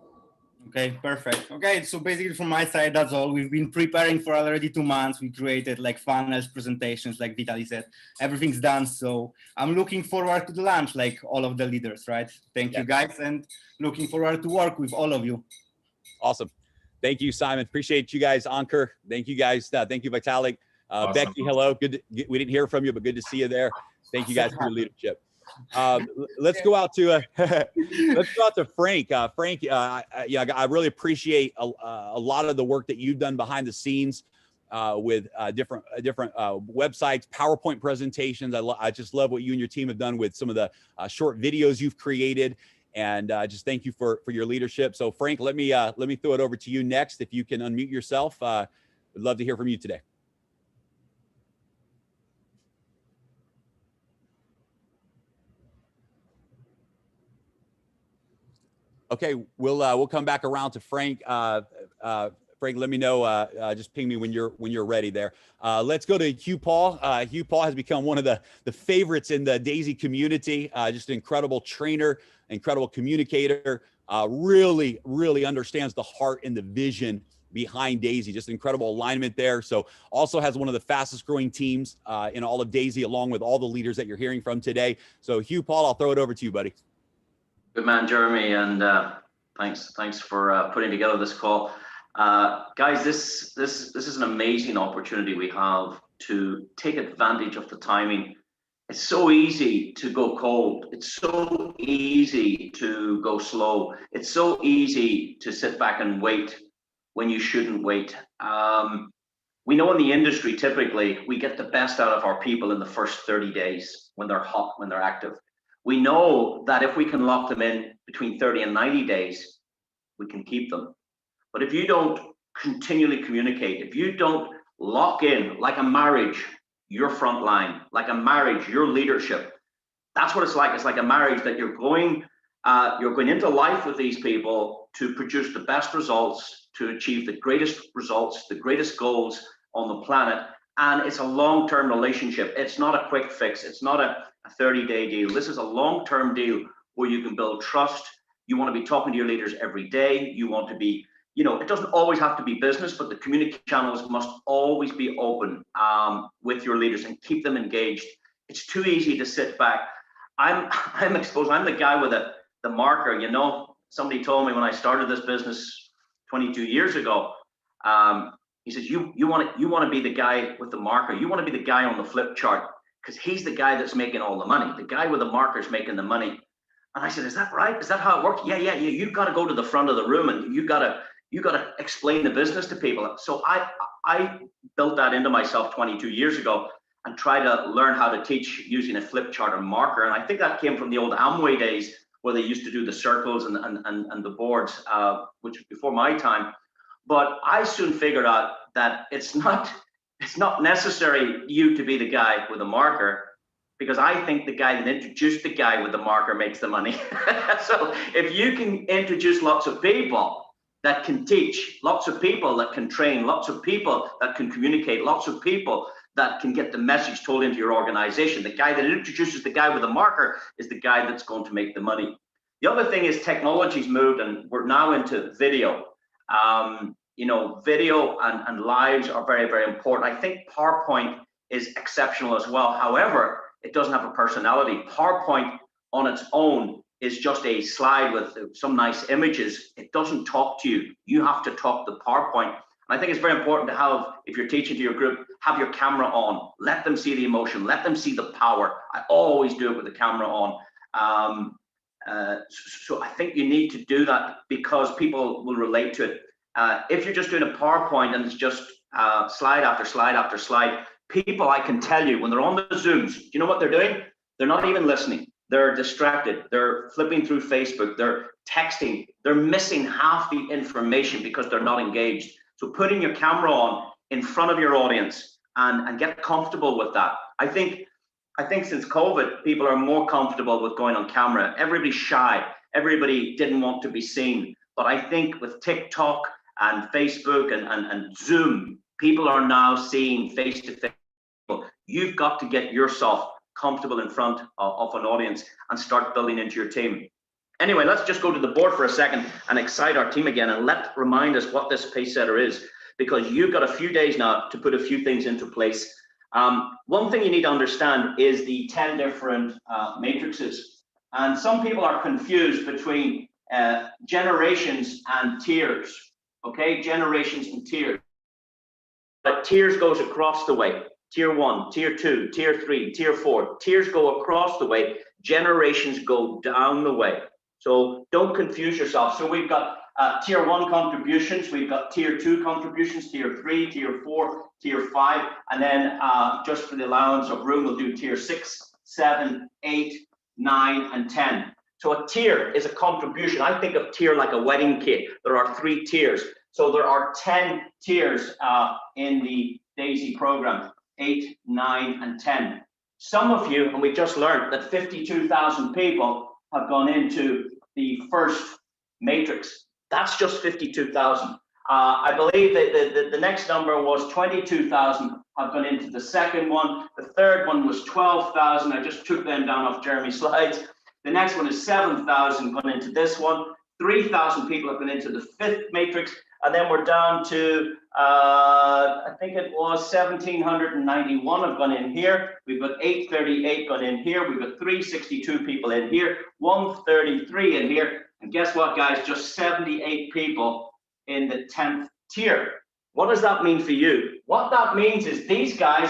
Okay, perfect. Okay, so basically from my side, that's all. We've been preparing for already 2 months. We created like funnels, presentations, like Vitaly said. Everything's done. So I'm looking forward to the launch, like all of the leaders, right? Thank you, guys, and looking forward to work with all of you. Awesome. Thank you, Simon. Appreciate you guys, Ankur. Thank you, guys. Thank you, Vitalik. Awesome. Becky, hello. Good. We didn't hear from you, but good to see you there. Thank you guys for your leadership. Let's go out to Frank. Frank, I really appreciate a lot of the work that you've done behind the scenes with different websites, PowerPoint presentations. I just love what you and your team have done with some of the short videos you've created, and just thank you for your leadership. So Frank, let me throw it over to you next. If you can unmute yourself, we'd love to hear from you today. Okay, we'll come back around to Frank. Frank, let me know. Just ping me when you're ready there. Let's go to Hugh Paul. Hugh Paul has become one of the favorites in the Daisy community. Just an incredible trainer, incredible communicator. really understands the heart and the vision behind Daisy. Just incredible alignment there. So also has one of the fastest growing teams in all of Daisy, along with all the leaders that you're hearing from today. So Hugh, Paul, I'll throw it over to you, buddy. Good man, Jeremy, and thanks for putting together this call. Guys, this is an amazing opportunity we have to take advantage of the timing. It's so easy to go cold. It's so easy to go slow. It's so easy to sit back and wait when you shouldn't wait. We know in the industry, typically, we get the best out of our people in the first 30 days when they're hot, when they're active. We know that if we can lock them in between 30 and 90 days, we can keep them. But if you don't continually communicate, if you don't lock in, like a marriage, your front line, like a marriage, your leadership, that's what it's like. It's like a marriage that you're going into life with these people to produce the best results, to achieve the greatest results, the greatest goals on the planet. And it's a long-term relationship. It's not a quick fix. It's not a 30-day deal. This is a long-term deal where you can build trust. You want to be talking to your leaders every day. You want to be, it doesn't always have to be business, but the communication channels must always be open with your leaders and keep them engaged. It's too easy to sit back. I'm exposed. I'm the guy with the marker. Somebody told me when I started this business 22 years ago, he says, you want to be the guy with the marker. You want to be the guy on the flip chart, because he's the guy that's making all the money. The guy with the marker is making the money. And I said, is that right? Is that how it works? Yeah. You've got to go to the front of the room and you got to explain the business to people. So I built that into myself 22 years ago and tried to learn how to teach using a flip chart and marker. And I think that came from the old Amway days where they used to do the circles and the boards, which was before my time. But I soon figured out that it's not necessary you to be the guy with a marker, because I think the guy that introduced the guy with the marker makes the money. So if you can introduce lots of people that can teach, lots of people that can train, lots of people that can communicate, lots of people that can get the message told into your organization, the guy that introduces the guy with the marker is the guy that's going to make the money. The other thing is technology's moved and we're now into video. Video and lives are very, very important. I think PowerPoint is exceptional as well. However, it doesn't have a personality. PowerPoint on its own is just a slide with some nice images. It doesn't talk to you. You have to talk the PowerPoint. And I think it's very important to have, if you're teaching to your group, have your camera on. Let them see the emotion. Let them see the power. I always do it with the camera on. So I think you need to do that because people will relate to it. If you're just doing a PowerPoint and it's just slide after slide after slide, people, I can tell you, when they're on the Zooms, do you know what they're doing? They're not even listening. They're distracted. They're flipping through Facebook. They're texting. They're missing half the information because they're not engaged. So putting your camera on in front of your audience and get comfortable with that. I think since COVID, people are more comfortable with going on camera. Everybody's shy. Everybody didn't want to be seen. But I think with TikTok and Facebook and Zoom, people are now seeing face-to-face. You've got to get yourself comfortable in front of an audience and start building into your team. Anyway, let's just go to the board for a second and excite our team again and remind us what this pace setter is, because you've got a few days now to put a few things into place. One thing you need to understand is the 10 different matrices. And some people are confused between generations and tiers. Okay, generations and tiers. But tiers goes across the way. Tier 1, Tier 2, Tier 3, Tier 4. Tiers go across the way. Generations go down the way. So don't confuse yourself. So we've got Tier 1 contributions. We've got Tier 2 contributions, Tier 3, Tier 4, Tier 5. And then just for the allowance of room, we'll do Tier 6, 7, 8, 9, and 10. So a tier is a contribution. I think of tier like a wedding cake. There are 3 tiers. So there are 10 tiers in the DAISY program, 8, 9, and 10. Some of you, and we just learned that 52,000 people have gone into the first matrix. That's just 52,000. I believe that the next number was 22,000 have gone into the second one. The third one was 12,000. I just took them down off Jeremy's slides. The next one is 7,000 gone into this one. 3,000 people have gone into the 5th matrix, and then we're down to, I think it was 1,791 have gone in here. We've got 838 gone in here. We've got 362 people in here, 133 in here. And guess what, guys? Just 78 people in the 10th tier. What does that mean for you? What that means is these guys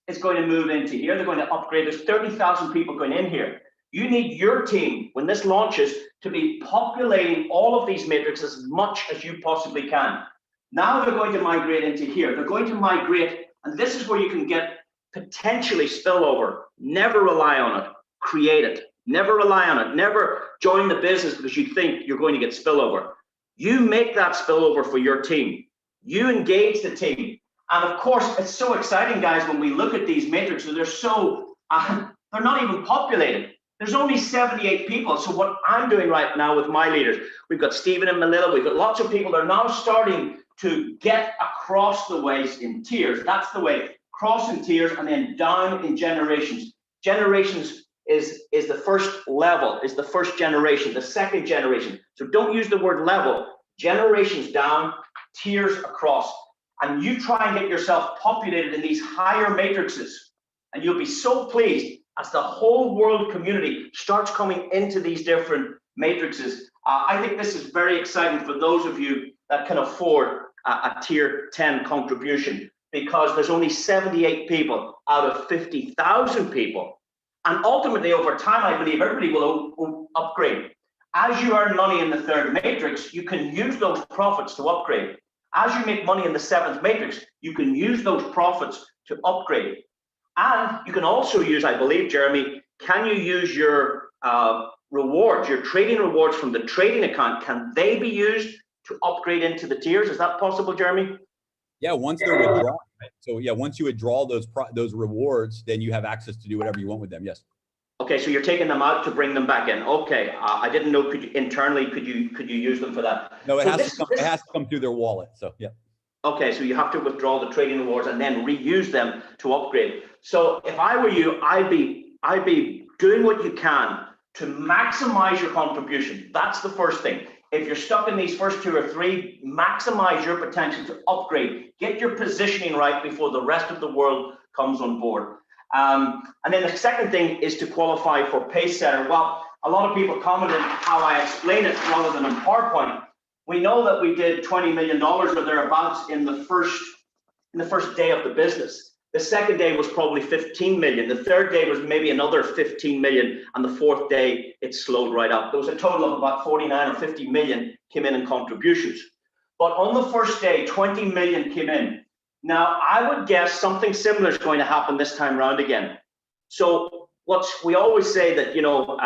is going to move into here. They're going to upgrade. There's 30,000 people going in here. You need your team, when this launches, to be populating all of these matrices as much as you possibly can. Now they're going to migrate into here. They're going to migrate, and this is where you can get potentially spillover. Never rely on it. Create it. Never rely on it. Never join the business because you think you're going to get spillover. You make that spillover for your team. You engage the team. And of course, it's so exciting, guys, when we look at these matrices, they're so, they're not even populated. There's only 78 people. So what I'm doing right now with my leaders, we've got Stephen and Manila, we've got lots of people that are now starting to get across the ways in tiers. That's the way, cross in tiers and then down in generations. Generations is the first level, is the first generation, the second generation. So don't use the word level. Generations down, tiers across. And you try and get yourself populated in these higher matrices. And you'll be so pleased as the whole world community starts coming into these different matrices. I think this is very exciting for those of you that can afford a tier 10 contribution, because there's only 78 people out of 50,000 people. And ultimately, over time, I believe everybody will upgrade. As you earn money in the 3rd matrix, you can use those profits to upgrade. As you make money in the 7th matrix, you can use those profits to upgrade. And you can also use, I believe, Jeremy, can you use your rewards, your trading rewards from the trading account? Can they be used to upgrade into the tiers? Is that possible, Jeremy? Yeah, once they're withdrawn, right? So yeah, once you withdraw those rewards, then you have access to do whatever you want with them. Yes. Okay, so you're taking them out to bring them back in. Okay, I didn't know. Could you use them for that? No, it has to come through their wallet. So yeah. Okay, so you have to withdraw the trading rewards and then reuse them to upgrade. So if I were you, I'd be doing what you can to maximize your contribution. That's the first thing. If you're stuck in these first 2 or 3, maximize your potential to upgrade. Get your positioning right before the rest of the world comes on board. And then the second thing is to qualify for Pacesetter. Well, a lot of people commented how I explain it rather than in PowerPoint. We know that we did $20 million or thereabouts in the first day of the business. The second day was probably 15 million. The third day was maybe another 15 million. And the 4th day, it slowed right up. There was a total of about 49 or 50 million came in contributions. But on the first day, 20 million came in. Now, I would guess something similar is going to happen this time around again. So we always say that, you know,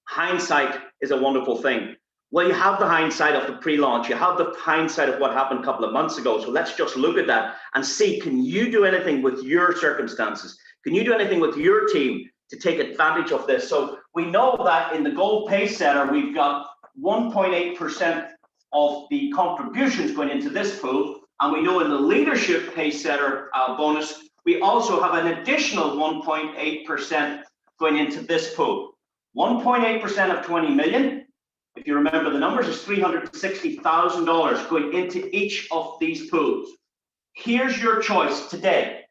hindsight is a wonderful thing. Well, you have the hindsight of the pre-launch. You have the hindsight of what happened a couple of months ago. So let's just look at that and see, can you do anything with your circumstances? Can you do anything with your team to take advantage of this? So we know that in the Gold Pacesetter, we've got 1.8% of the contributions going into this pool. And we know in the Leadership Pacesetter bonus, we also have an additional 1.8% going into this pool. 1.8% of 20 million. If you remember the numbers, is $360,000 going into each of these pools. Here's your choice today.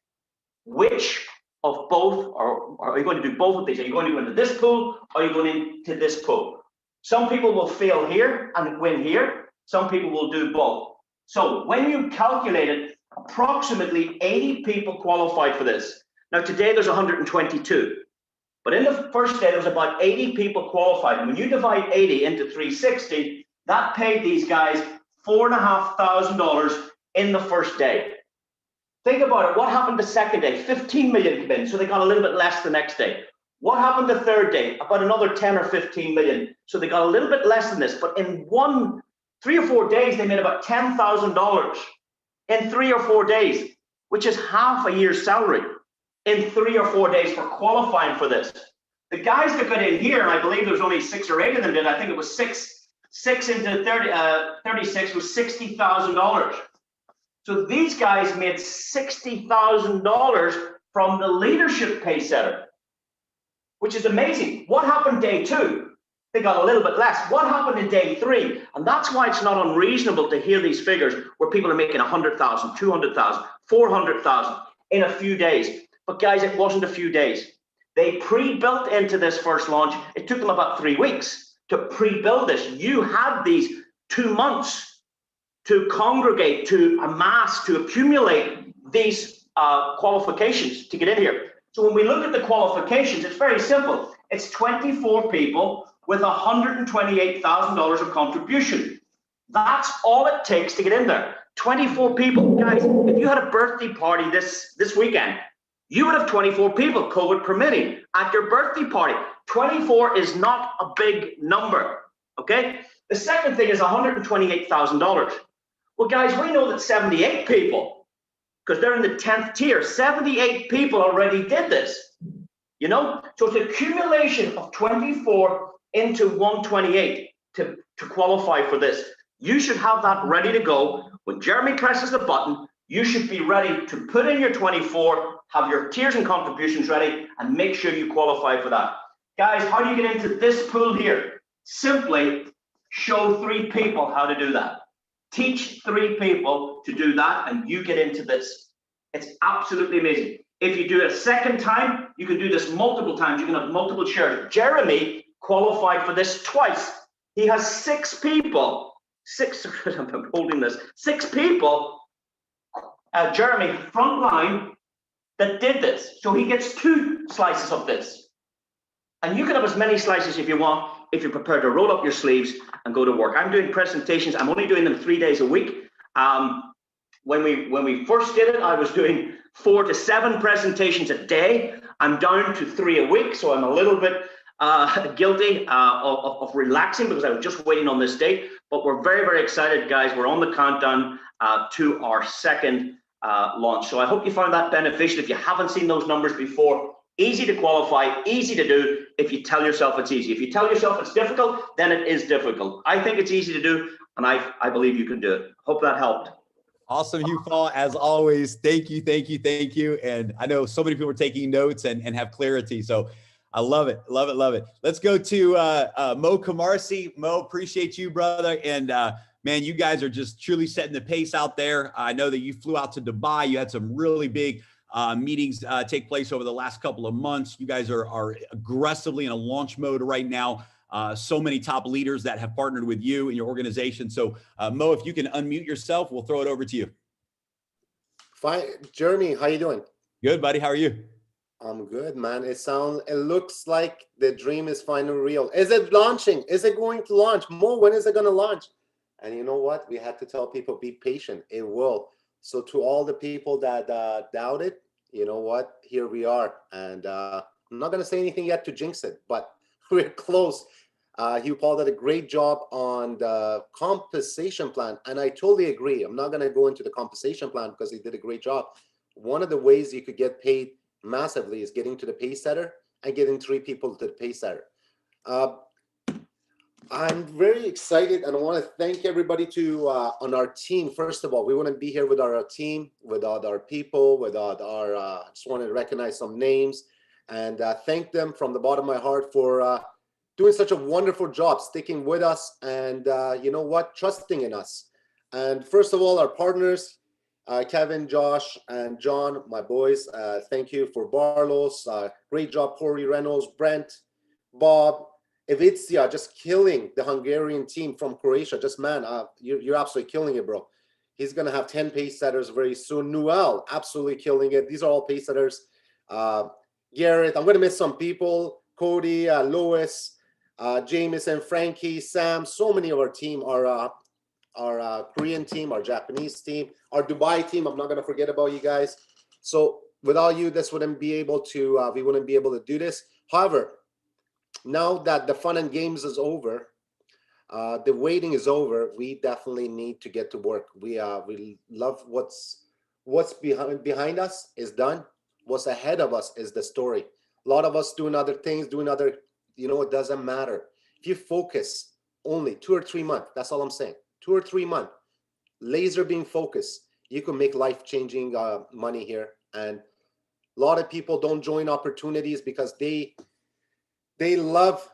Which of both, or are you going to do both of these? Are you going to go into this pool, or are you going into this pool? Some people will fail here and win here. Some people will do both. So when you calculate it, approximately 80 people qualified for this. Now today there's 122. But in the first day, there was about 80 people qualified. And when you divide 80 into 360, that paid these guys $4,500 in the first day. Think about it. What happened the second day? 15 million came in, so they got a little bit less the next day. What happened the third day? About another 10 or 15 million. So they got a little bit less than this. But in 3 or 4 days, they made about $10,000 in 3 or 4 days, which is half a year's salary. In 3 or 4 days for qualifying for this. The guys that got in here, and I believe there was only 6 or 8 of them did, I think it was 6 into 36 was $60,000. So these guys made $60,000 from the Leadership Pacesetter, which is amazing. What happened day 2? They got a little bit less. What happened in day 3? And that's why it's not unreasonable to hear these figures where people are making 100,000, 200,000, 400,000 in a few days. But guys, it wasn't a few days. They pre-built into this first launch. It took them about 3 weeks to pre-build this. You had these 2 months to congregate, to amass, to accumulate these qualifications to get in here. So when we look at the qualifications, it's very simple. It's 24 people with $128,000 of contribution. That's all it takes to get in there. 24 people. Guys, if you had a birthday party this weekend, you would have 24 people, COVID permitting, at your birthday party. 24 is not a big number, okay? The second thing is $128,000. Well, guys, we know that 78 people, because they're in the 10th tier, 78 people already did this, you know? So it's an accumulation of 24 into 128 to qualify for this. You should have that ready to go. When Jeremy presses the button, you should be ready to put in your 24, have your tiers and contributions ready, and make sure you qualify for that. Guys, how do you get into this pool here? Simply show 3 people how to do that. Teach 3 people to do that, and you get into this. It's absolutely amazing. If you do it a second time, you can do this multiple times. You can have multiple shares. Jeremy qualified for this twice. He has 6 people. 6, I'm holding this. 6 people, Jeremy, front line, that did this. So he gets 2 slices of this. And you can have as many slices if you want, if you're prepared to roll up your sleeves and go to work. I'm doing presentations. I'm only doing them 3 days a week. When we first did it, I was doing 4 to 7 presentations a day. I'm down to 3 a week, so I'm a little bit guilty of relaxing because I was just waiting on this date. But we're very, very excited, guys. We're on the countdown to our second launch. So I hope you found that beneficial. If you haven't seen those numbers before, easy to qualify, easy to do if you tell yourself it's easy. If you tell yourself it's difficult, then it is difficult. I think it's easy to do, and I believe you can do it. Hope that helped. Awesome, Hugh Paul, as always. Thank you, thank you, thank you. And I know so many people are taking notes and have clarity. So I love it, love it, love it. Let's go to Mo Kamarsi. Mo, appreciate you, brother. And man, you guys are just truly setting the pace out there. I know that you flew out to Dubai. You had some really big meetings take place over the last couple of months. You guys are aggressively in a launch mode right now. So many top leaders that have partnered with you and your organization. So Mo, if you can unmute yourself, we'll throw it over to you. Fine. Jeremy, how you doing? Good, buddy. How are you? I'm good, man. It looks like the dream is finally real. Is it launching? Is it going to launch? Mo, when is it going to launch? And you know what? We had to tell people, be patient. It will. So to all the people that doubt it, you know what? Here we are. And I'm not going to say anything yet to jinx it, but we're close. Hugh Paul did a great job on the compensation plan. And I totally agree. I'm not going to go into the compensation plan because he did a great job. One of the ways you could get paid massively is getting to the pay setter and getting 3 people to the pay setter. I'm very excited, and I want to thank everybody on our team. First of all, we want to be here with our team, without our people, without our. I just want to recognize some names and thank them from the bottom of my heart for doing such a wonderful job, sticking with us, and you know what, trusting in us. And first of all, our partners. Kevin, Josh, and John, my boys, thank you for Barlos. Great job, Corey Reynolds, Brent, Bob, Ivica, just killing the Hungarian team from Croatia. Just, man, you're absolutely killing it, bro. He's going to have 10 pace setters very soon. Noel, absolutely killing it. These are all pace setters. Garrett, I'm going to miss some people. Cody, Louis, Jameson, Frankie, Sam. So many of our team are our Korean team, our Japanese team, our Dubai team. I'm not going to forget about you guys. So without you, this wouldn't be able to, we wouldn't be able to do this. However, now that the fun and games is over, the waiting is over, we definitely need to get to work. We love what's behind us is done. What's ahead of us is the story. A lot of us doing other things, it doesn't matter. If you focus only 2 or 3 months, that's all I'm saying. 2 or 3 months, laser beam focus, you can make life-changing money here. And a lot of people don't join opportunities because they love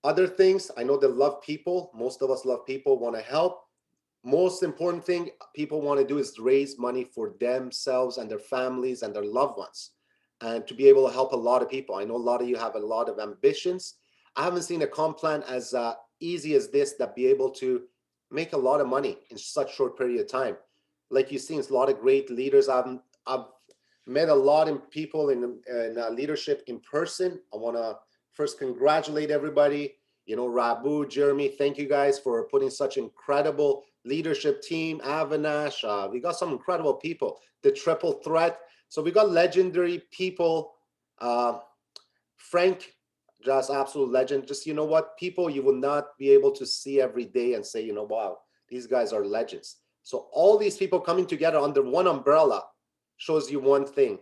Other things, I know they love people. Most of us love people, want to help. Most important thing people want to do is raise money for themselves and their families and their loved ones, and to be able to help a lot of people. I know a lot of you have a lot of ambitions. I haven't seen a comp plan as easy as this that be able to make a lot of money in such short period of time. Like you've seen, it's a lot of great leaders. I've met a lot of people in leadership in person. I want to first congratulate everybody. You know, Rabu, Jeremy, thank you guys for putting such incredible leadership team. Avinash, we got some incredible people. The triple threat. So we got legendary people. Frank, just absolute legend. Just, you know what, people you will not be able to see every day and say, you know, wow, these guys are legends. So all these people coming together under one umbrella shows you one thing.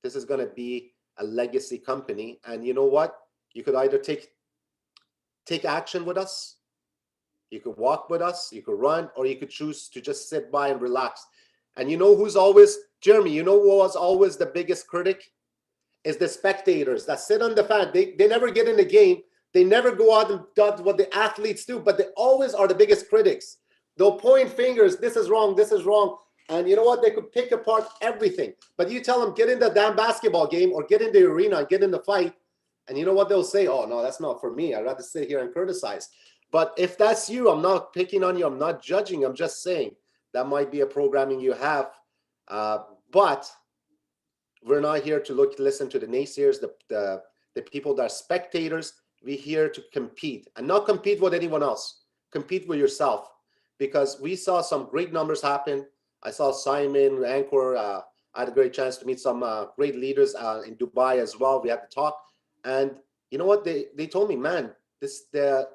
This is going to be a legacy company. And you know what? You could either take action with us, you could walk with us, you could run, or you could choose to just sit by and relax. And you know who's always, Jeremy, you know who was always the biggest critic? Is the spectators that sit on the fan. They never get in the game. They never go out and do what the athletes do, but they always are the biggest critics. They'll point fingers, this is wrong, this is wrong. And you know what? They could pick apart everything. But you tell them, get in the damn basketball game or get in the arena and get in the fight. And you know what they'll say? Oh, no, that's not for me. I'd rather sit here and criticize. But if that's you, I'm not picking on you. I'm not judging. I'm just saying that might be a programming you have. But we're not here to listen to the naysayers, the people that are spectators. We're here to compete, and not compete with anyone else. Compete with yourself, because we saw some great numbers happen. I saw Simon, Anchor. I had a great chance to meet some great leaders in Dubai as well. We had to talk. And you know what? They told me, man, the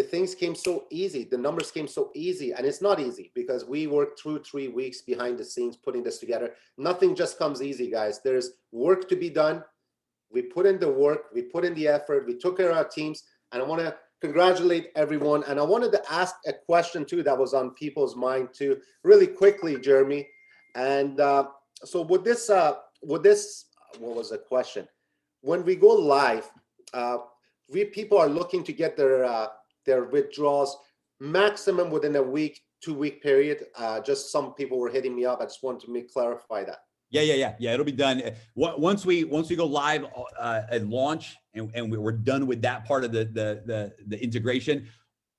things came so easy. The numbers came so easy. And it's not easy, because we worked through 3 weeks behind the scenes putting this together. Nothing just comes easy, guys. There's work to be done. We put in the work. We put in the effort. We took care of our teams. And I want to congratulate everyone. And I wanted to ask a question, too, that was on people's mind, too, really quickly, Jeremy. And so with this, what was the question? When we go live, people are looking to get their withdrawals maximum within a week, 2-week period. Just some people were hitting me up. I just wanted to clarify that. Yeah. It'll be done once we go live at launch, and we're done with that part of the integration.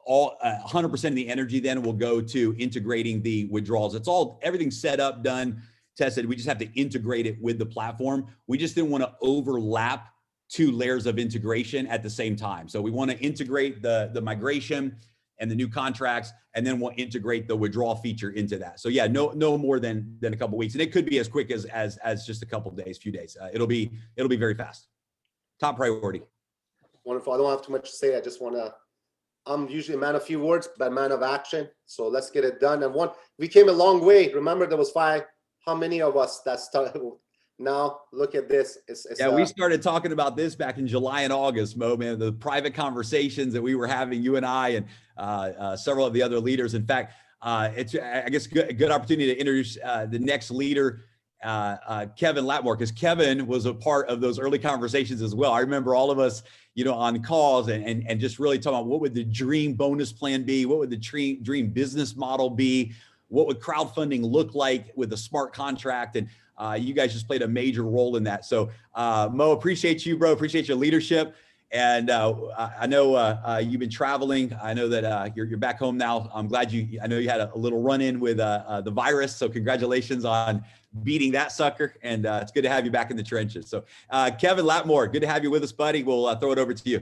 All 100% of the energy then will go to integrating the withdrawals. Everything's set up, done, tested. We just have to integrate it with the platform. We just didn't want to overlap 2 layers of integration at the same time. So we want to integrate the migration and the new contracts, and then we'll integrate the withdrawal feature into that. So yeah, no more than a couple of weeks, and it could be as quick as just a couple of days, few days. It'll be very fast. Top priority. Wonderful. I don't have too much to say. I'm usually a man of few words, but a man of action. So let's get it done. And we came a long way. Remember, there was 5. How many of us that started? Now look at this. We started talking about this back in July and August, Mo, man, the private conversations that we were having, you and I, and several of the other leaders. In fact, it's, I guess, a good opportunity to introduce the next leader, Kevin Latmore, because Kevin was a part of those early conversations as well. I remember all of us, on calls and just really talking about what would the dream bonus plan be? What would the dream business model be? What would crowdfunding look like with a smart contract? And you guys just played a major role in that. So Mo, appreciate you, bro. Appreciate your leadership. And I know you've been traveling. I know that you're back home now. I'm glad I know you had a little run-in with the virus. So congratulations on beating that sucker. And it's good to have you back in the trenches. So Kevin Latmore, good to have you with us, buddy. We'll throw it over to you.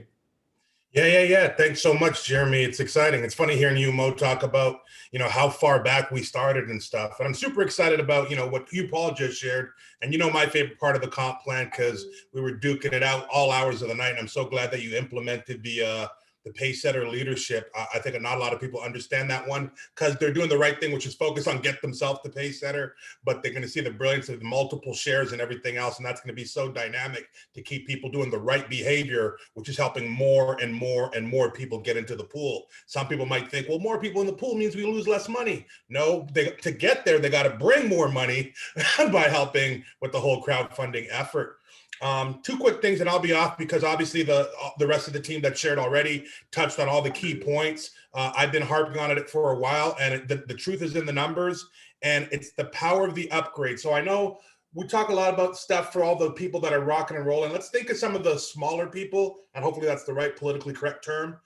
Yeah. Thanks so much, Jeremy. It's exciting. It's funny hearing you, Mo, talk about, how far back we started and stuff. And I'm super excited about, what you, Paul, just shared. And my favorite part of the comp plan, because we were duking it out all hours of the night. And I'm so glad that you implemented the Pacesetter leadership. I think not a lot of people understand that one, because they're doing the right thing, which is focus on get themselves to Pacesetter, but they're going to see the brilliance of the multiple shares and everything else. And that's going to be so dynamic to keep people doing the right behavior, which is helping more and more and more people get into the pool. Some people might think, well, more people in the pool means we lose less money. No, to get there, they got to bring more money by helping with the whole crowdfunding effort. Two quick things and I'll be off because obviously the rest of the team that shared already touched on all the key points. I've been harping on it for a while, and the truth is in the numbers, and it's the power of the upgrade. So I know we talk a lot about stuff for all the people that are rocking and rolling. Let's think of some of the smaller people, and hopefully that's the right politically correct term.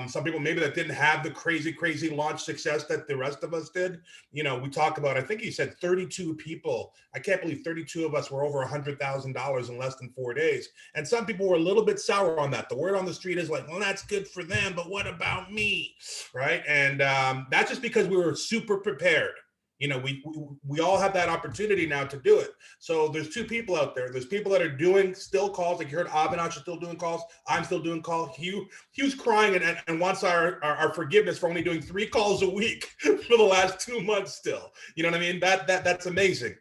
Some people maybe that didn't have the crazy launch success that the rest of us did. You know, we talk about, I think he said 32 people. I can't believe 32 of us were over $100,000 in less than 4 days. And some people were a little bit sour on that. The word on the street is like, well, that's good for them, but what about me, right? And that's just because we were super prepared. You know, we all have that opportunity now to do it. So there's two people out there. There's people that are doing still calls. Like you heard Avinash is still doing calls. I'm still doing calls. Hugh's crying and wants our forgiveness for only doing 3 calls a week for the last 2 months still. You know what I mean? That's amazing.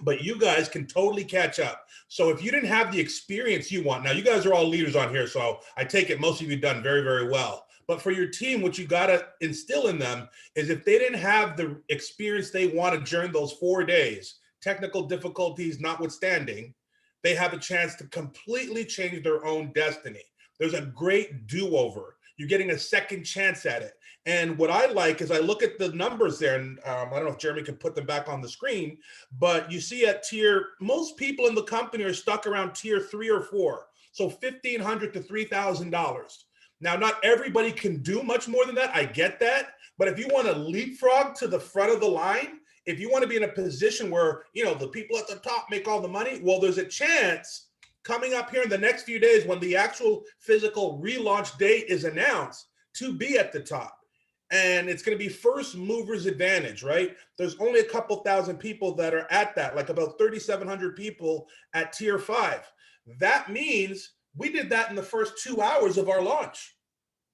But you guys can totally catch up. So if you didn't have the experience you want, now you guys are all leaders on here. So I take it most of you done very, very well. But for your team, what you got to instill in them is if they didn't have the experience they wanted during those 4 days, technical difficulties notwithstanding, they have a chance to completely change their own destiny. There's a great do-over. You're getting a second chance at it. And what I like is I look at the numbers there, and I don't know if Jeremy can put them back on the screen, but you see at tier, most people in the company are stuck around tier 3 or 4. So $1,500 to $3,000. Now, not everybody can do much more than that. I get that. But if you want to leapfrog to the front of the line, if you want to be in a position where, you know, the people at the top make all the money, well, there's a chance coming up here in the next few days when the actual physical relaunch date is announced to be at the top. And it's going to be first movers advantage, right? There's only a couple thousand people that are at that, like about 3,700 people at tier 5. That means we did that in the first 2 hours of our launch,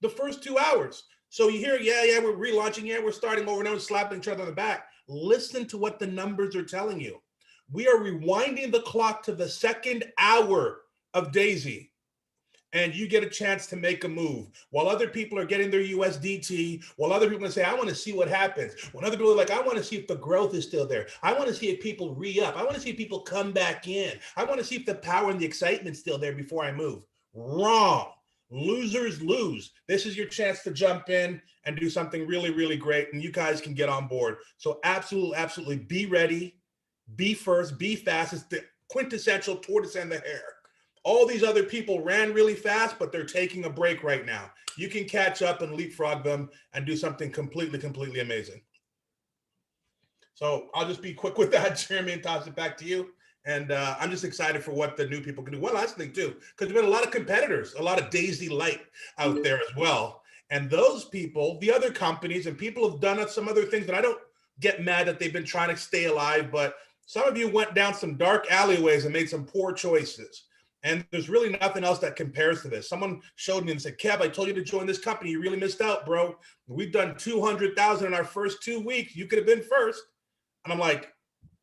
the first 2 hours. So you hear, yeah, we're relaunching, yeah, we're starting over and slapping each other on the back. Listen to what the numbers are telling you. We are rewinding the clock to the second hour of Daisy, and you get a chance to make a move. While other people are getting their USDT, while other people say, I want to see what happens. When other people are like, I want to see if the growth is still there. I want to see if people re-up. I want to see if people come back in. I want to see if the power and the excitement's still there before I move. Wrong. Losers lose. This is your chance to jump in and do something really, really great, and you guys can get on board. So absolutely be ready, be first, be fast. It's the quintessential tortoise and the hare. All these other people ran really fast, but they're taking a break right now. You can catch up and leapfrog them and do something completely amazing. So I'll just be quick with that, Jeremy, and toss it back to you. And I'm just excited for what the new people can do. One last thing too, because there's been a lot of competitors, a lot of Daisy Light out there as well. And those people, the other companies, and people have done some other things that I don't get mad that they've been trying to stay alive, but some of you went down some dark alleyways and made some poor choices. And there's really nothing else that compares to this. Someone showed me and said, Kev, I told you to join this company. You really missed out, bro. We've done 200,000 in our first 2 weeks. You could have been first. And I'm like,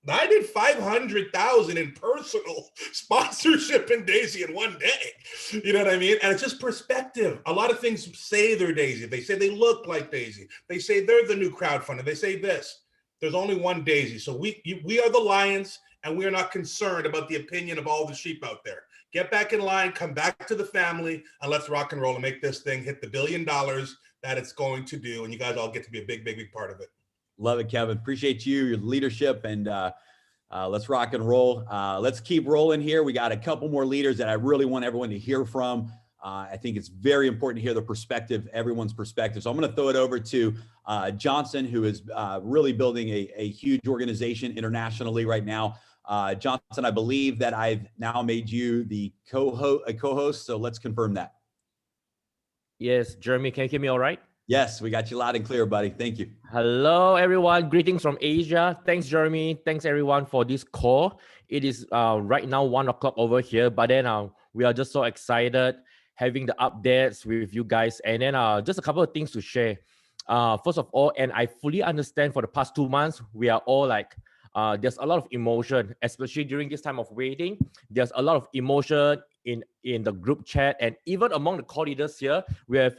I did 500,000 in personal sponsorship in Daisy in one day. You know what I mean? And it's just perspective. A lot of things say they're Daisy. They say they look like Daisy. They say they're the new crowdfunder. They say this. There's only one Daisy. So we are the lions, and we are not concerned about the opinion of all the sheep out there. Get back in line, come back to the family, and let's rock and roll and make this thing hit the $1 billion that it's going to do. And you guys all get to be a big part of it. Love it, Kevin. Appreciate you, your leadership, and let's rock and roll. Let's keep rolling here. We got a couple more leaders that I really want everyone to hear from. I think it's very important to hear the perspective, everyone's perspective. So I'm going to throw it over to Johnson, who is really building a huge organization internationally right now. Johnson, I believe that I've now made you the co-host. So let's confirm that. Yes, Jeremy, can you hear me all right? Yes, we got you loud and clear, buddy. Thank you. Hello, everyone. Greetings from Asia. Thanks, Jeremy. Thanks, everyone, for this call. It is right now 1 o'clock over here, but then we are just so excited having the updates with you guys. And then just a couple of things to share. First of all, and I fully understand for the past 2 months, we are all like, there's a lot of emotion, especially during this time of waiting. There's a lot of emotion in the group chat, and even among the call leaders here, we have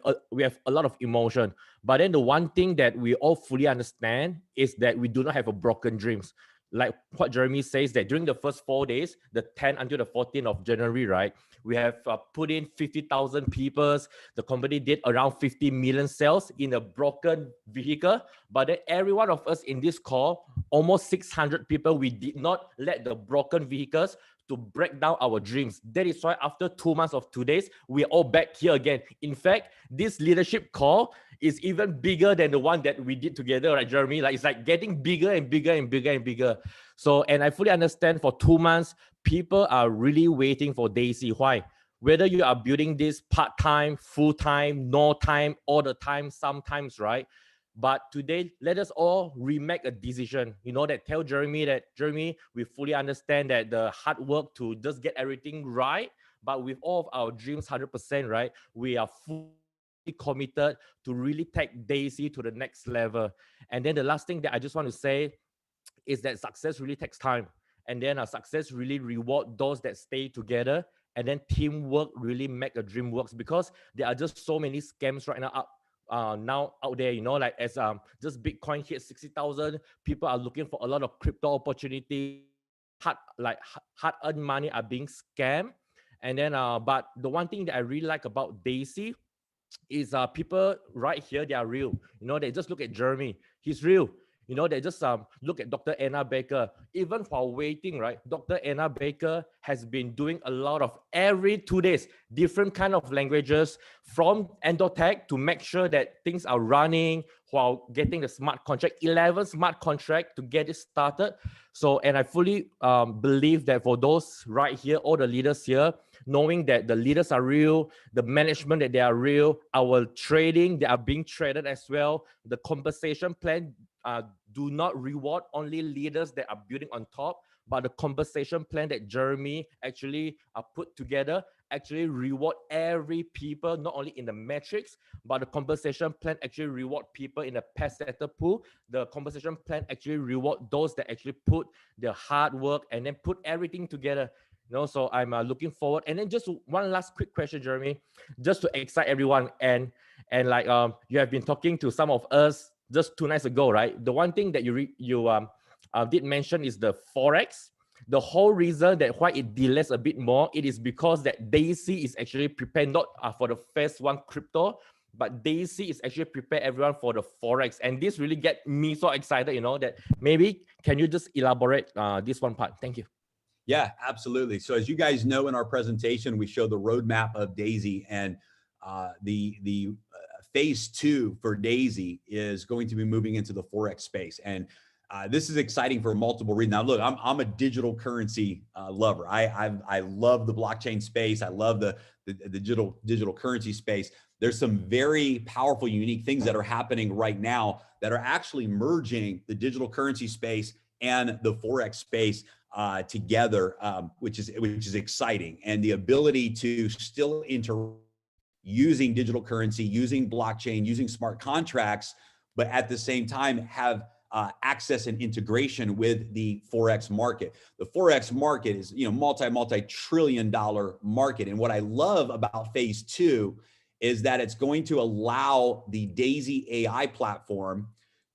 a lot of emotion. But then the one thing that we all fully understand is that we do not have a broken dreams. like what Jeremy says, that during the first 4 days, the 10th until the 14th of January, right, we have put in 50,000 people. The company did around 50 million sales in a broken vehicle. But then every one of us in this call, almost 600 people, we did not let the broken vehicles to break down our dreams. That is why after 2 months of today's, we're all back here again. In fact, this leadership call is even bigger than the one that we did together, right, Jeremy? Like, it's like getting bigger and bigger and bigger and bigger. So, and I fully understand for 2 months, people are really waiting for Daisy. Why? Whether you are building this part-time, full-time, no time, all the time, sometimes, right? But today, let us all remake a decision. You know, that tell Jeremy that, Jeremy, we fully understand that the hard work to just get everything right, but with all of our dreams 100%, right? We are fully committed to really take Daisy to the next level. And then the last thing that I just want to say is that success really takes time. And then success really reward those that stay together. And then teamwork really make a dream works, because there are just so many scams right now out there, you know, like as just Bitcoin hit 60,000, people are looking for a lot of crypto opportunity, hard-earned money are being scammed. And then but the one thing that I really like about Daisy is people right here, they are real. You know, they just look at Jeremy, he's real. You know, they just look at Dr. Anna Baker. Even while waiting, right, Dr. Anna Baker has been doing a lot of every 2 days, different kind of languages from Endotech to make sure that things are running while getting the smart contract, 11 smart contract to get it started. So, and I fully believe that for those right here, all the leaders here, knowing that the leaders are real, the management that they are real, our trading, they are being traded as well, the compensation plan do not reward only leaders that are building on top, but the compensation plan that Jeremy actually put together actually reward every people, not only in the metrics, but the compensation plan actually reward people in the past setter pool. The compensation plan actually reward those that actually put their hard work and then put everything together. You know, so I'm looking forward. And then just one last quick question, Jeremy, just to excite everyone. And like you have been talking to some of us just 2 nights ago, right? The one thing that you did mention is the Forex. The whole reason that why it delays a bit more, it is because that Daisy is actually prepared not for the phase 1 crypto, but Daisy is actually prepare everyone for the Forex. And this really get me so excited, you know, that maybe can you just elaborate this one part? Thank you. Yeah, absolutely. So as you guys know, in our presentation, we show the roadmap of Daisy, and the phase 2 for Daisy is going to be moving into the Forex space. And this is exciting for multiple reasons. Now, look, I'm a digital currency lover. I love the blockchain space. I love the digital currency space. There's some very powerful, unique things that are happening right now that are actually merging the digital currency space and the Forex space together, which is exciting. And the ability to still interact using digital currency, using blockchain, using smart contracts, but at the same time have access and integration with the Forex market. The Forex market is, you know, multi-trillion-dollar market. And what I love about phase 2 is that it's going to allow the Daisy AI platform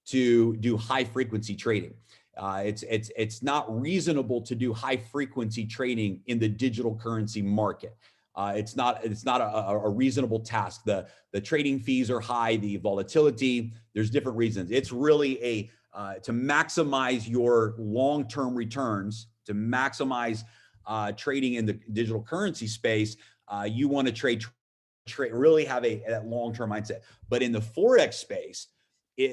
to do high frequency trading. It's not reasonable to do high frequency trading in the digital currency market. It's not a reasonable task. The trading fees are high, the volatility, there's different reasons. It's really to maximize your long-term returns, to maximize trading in the digital currency space, you want to trade, really have that long-term mindset. But in the Forex space,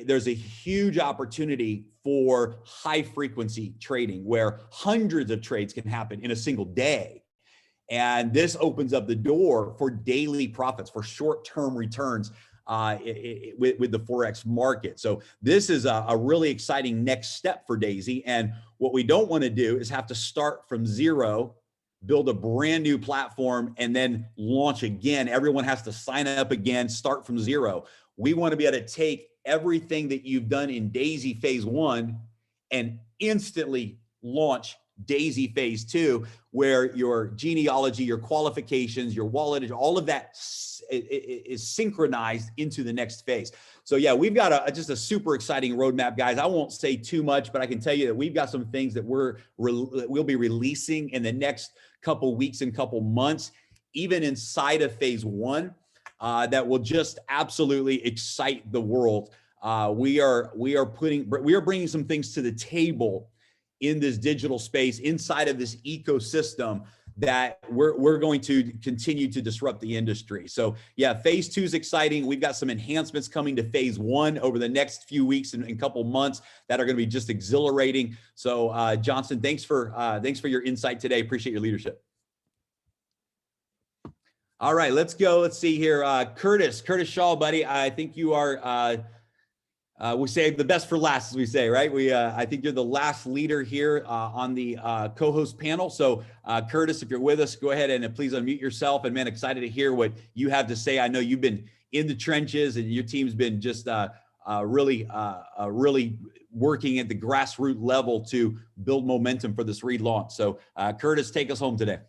there's a huge opportunity for high frequency trading where hundreds of trades can happen in a single day. And this opens up the door for daily profits, for short-term returns with the Forex market. So this is a really exciting next step for Daisy. And what we don't want to do is have to start from zero, build a brand new platform, and then launch again. Everyone has to sign up again, start from zero. We want to be able to take everything that you've done in Daisy phase 1 and instantly launch Daisy phase 2, where your genealogy, your qualifications, your wallet, all of that is synchronized into the next phase. So yeah, we've got just a super exciting roadmap, guys. I won't say too much, but I can tell you that we've got some things that we'll be releasing in the next couple weeks and couple months, even inside of phase 1, that will just absolutely excite the world. We are bringing some things to the table in this digital space, inside of this ecosystem, that we're going to continue to disrupt the industry. So yeah, phase 2 is exciting. We've got some enhancements coming to phase 1 over the next few weeks and couple months that are going to be just exhilarating. So Johnson, thanks for your insight today. Appreciate your leadership. All right, let's go. Let's see here. Curtis Shaw, buddy. I think you are, we say the best for last, as we say, right? I think you're the last leader here on the co-host panel. So Curtis, if you're with us, go ahead and please unmute yourself. And man, excited to hear what you have to say. I know you've been in the trenches and your team's been just really working at the grassroots level to build momentum for this relaunch. So Curtis, take us home today.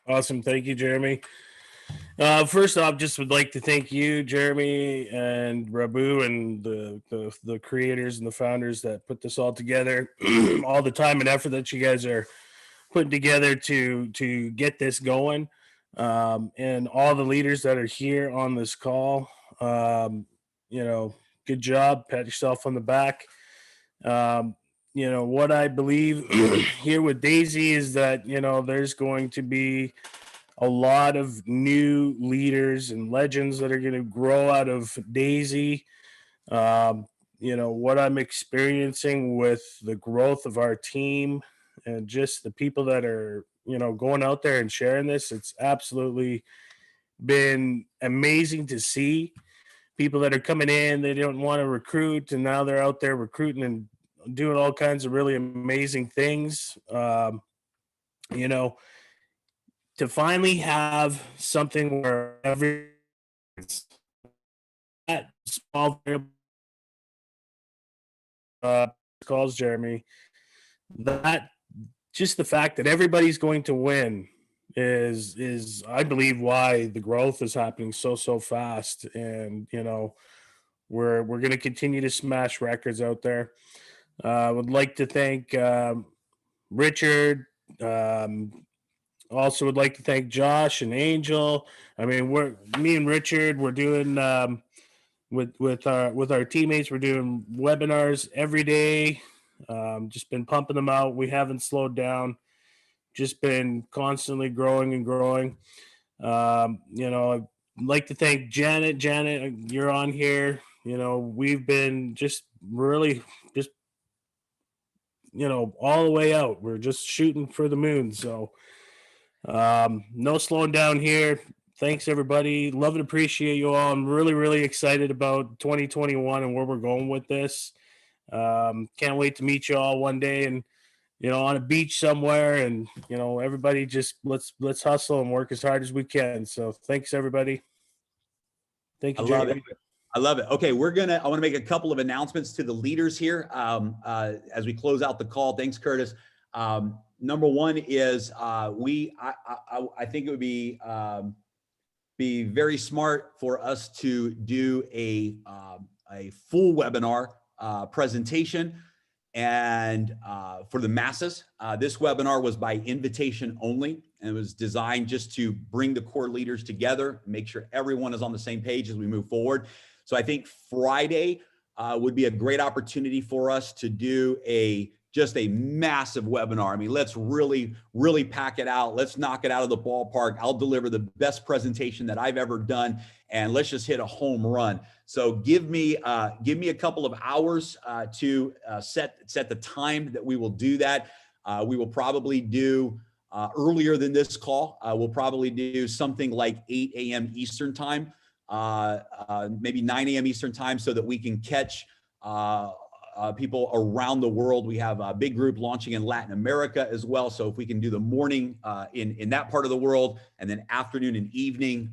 Awesome. Thank you, Jeremy. First off, just would like to thank you, Jeremy and Rabu, and the creators and the founders that put this all together, all the time and effort that you guys are putting together to get this going, and all the leaders that are here on this call. Good job. Pat yourself on the back. What I believe here with Daisy is that, there's going to be a lot of new leaders and legends that are going to grow out of Daisy. What I'm experiencing with the growth of our team and just the people that are, going out there and sharing this, it's absolutely been amazing to see. People that are coming in, they don't want to recruit, and now they're out there recruiting and doing all kinds of really amazing things. To finally have something where every that small calls, Jeremy, that just the fact that everybody's going to win is I believe why the growth is happening so fast. And we're going to continue to smash records out there. I would like to thank Richard. Also would like to thank Josh and Angel. I mean, me and Richard, we're doing with our teammates, we're doing webinars every day. Just been pumping them out. We haven't slowed down. Just been constantly growing and growing. I'd like to thank Janet. Janet, you're on here. We've been just really just all the way out. We're just shooting for the moon. So no slowing down here. Thanks everybody. Love and appreciate you all. I'm really excited about 2021 and where we're going with this. Can't wait to meet you all one day and on a beach somewhere, and everybody just let's hustle and work as hard as we can. So thanks everybody. Thank you, Jeremy. I love it. Okay, I want to make a couple of announcements to the leaders here as we close out the call. Thanks, Curtis. Number one is I think it would be very smart for us to do a full webinar presentation and for the masses. This webinar was by invitation only, and it was designed just to bring the core leaders together, make sure everyone is on the same page as we move forward. So I think Friday would be a great opportunity for us to do just a massive webinar. I mean, let's really pack it out. Let's knock it out of the ballpark. I'll deliver the best presentation that I've ever done, and let's just hit a home run. So give me a couple of hours to set the time that we will do that. We will probably do earlier than this call. We'll probably do something like 8 a.m. Eastern time, maybe 9 a.m. Eastern time, so that we can catch people around the world. We have a big group launching in Latin America as well. So if we can do the morning in that part of the world, and then afternoon and evening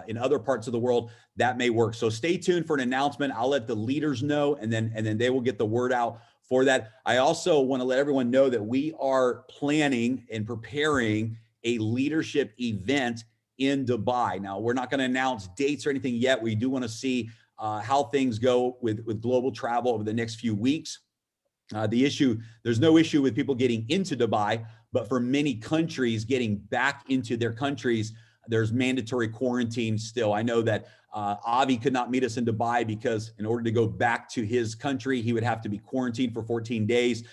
in other parts of the world, that may work. So stay tuned for an announcement. I'll let the leaders know, and then they will get the word out for that. I also want to let everyone know that we are planning and preparing a leadership event in Dubai. Now, we're not going to announce dates or anything yet. We do want to see how things go with global travel over the next few weeks. There's no issue with people getting into Dubai, but for many countries getting back into their countries, there's mandatory quarantine still. I know that Avi could not meet us in Dubai because in order to go back to his country, he would have to be quarantined for 14 days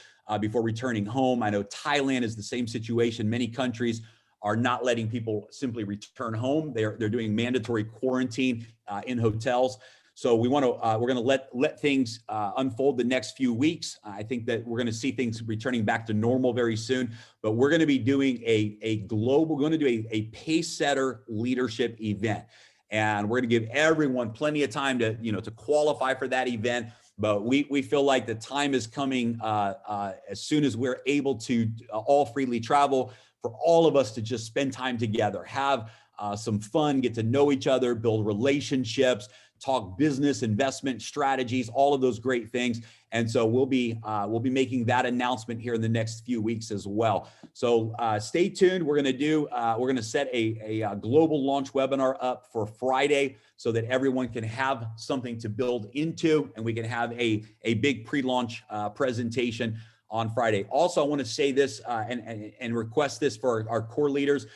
before returning home. I know Thailand is the same situation. Many countries are not letting people simply return home. They're doing mandatory quarantine in hotels. So we're going to let things unfold the next few weeks. I think that we're going to see things returning back to normal very soon. But we're going to be doing a pace setter leadership event, and we're going to give everyone plenty of time to qualify for that event. But we feel like the time is coming as soon as we're able to all freely travel, for all of us to just spend time together, have some fun, get to know each other, build relationships, talk business, investment strategies, all of those great things. And so we'll be making that announcement here in the next few weeks as well. So stay tuned. We're going to set a global launch webinar up for Friday so that everyone can have something to build into, and we can have a big pre-launch presentation on Friday. Also, I want to say this and request this for our core leaders.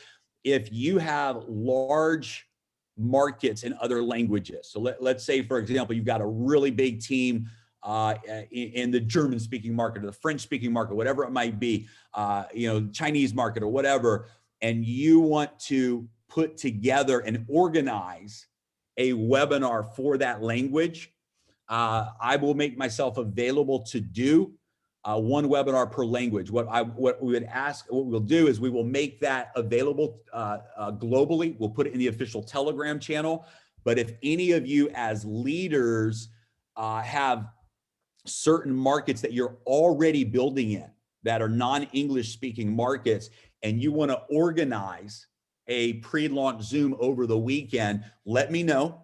If you have large markets in other languages, so let's say, for example, you've got a really big team in the German-speaking market or the French-speaking market, whatever it might be, Chinese market or whatever, and you want to put together and organize a webinar for that language, I will make myself available to do one webinar per language. What we'll do is we will make that available globally. We'll put it in the official Telegram channel. But if any of you as leaders have certain markets that you're already building in that are non-English speaking markets, and you want to organize a pre-launch Zoom over the weekend, let me know.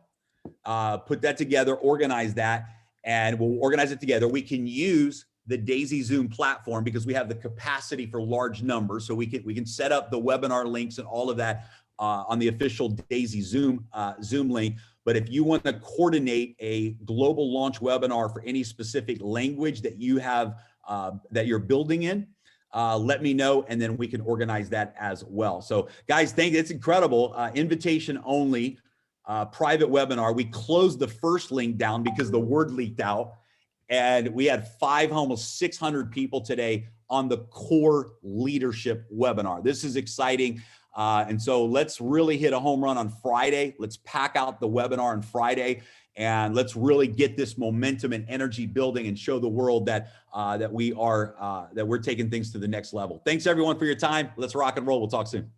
Put that together, organize that, and we'll organize it together. We can use the Daisy Zoom platform because we have the capacity for large numbers. So we can set up the webinar links and all of that on the official Daisy Zoom link. But if you want to coordinate a global launch webinar for any specific language that you have that you're building in, let me know, and then we can organize that as well. So guys, it's incredible. Invitation only, private webinar. We closed the first link down because the word leaked out. And we had almost 600 people today on the core leadership webinar. This is exciting. And so let's really hit a home run on Friday. Let's pack out the webinar on Friday, and let's really get this momentum and energy building and show the world that we're taking things to the next level. Thanks everyone for your time. Let's rock and roll. We'll talk soon.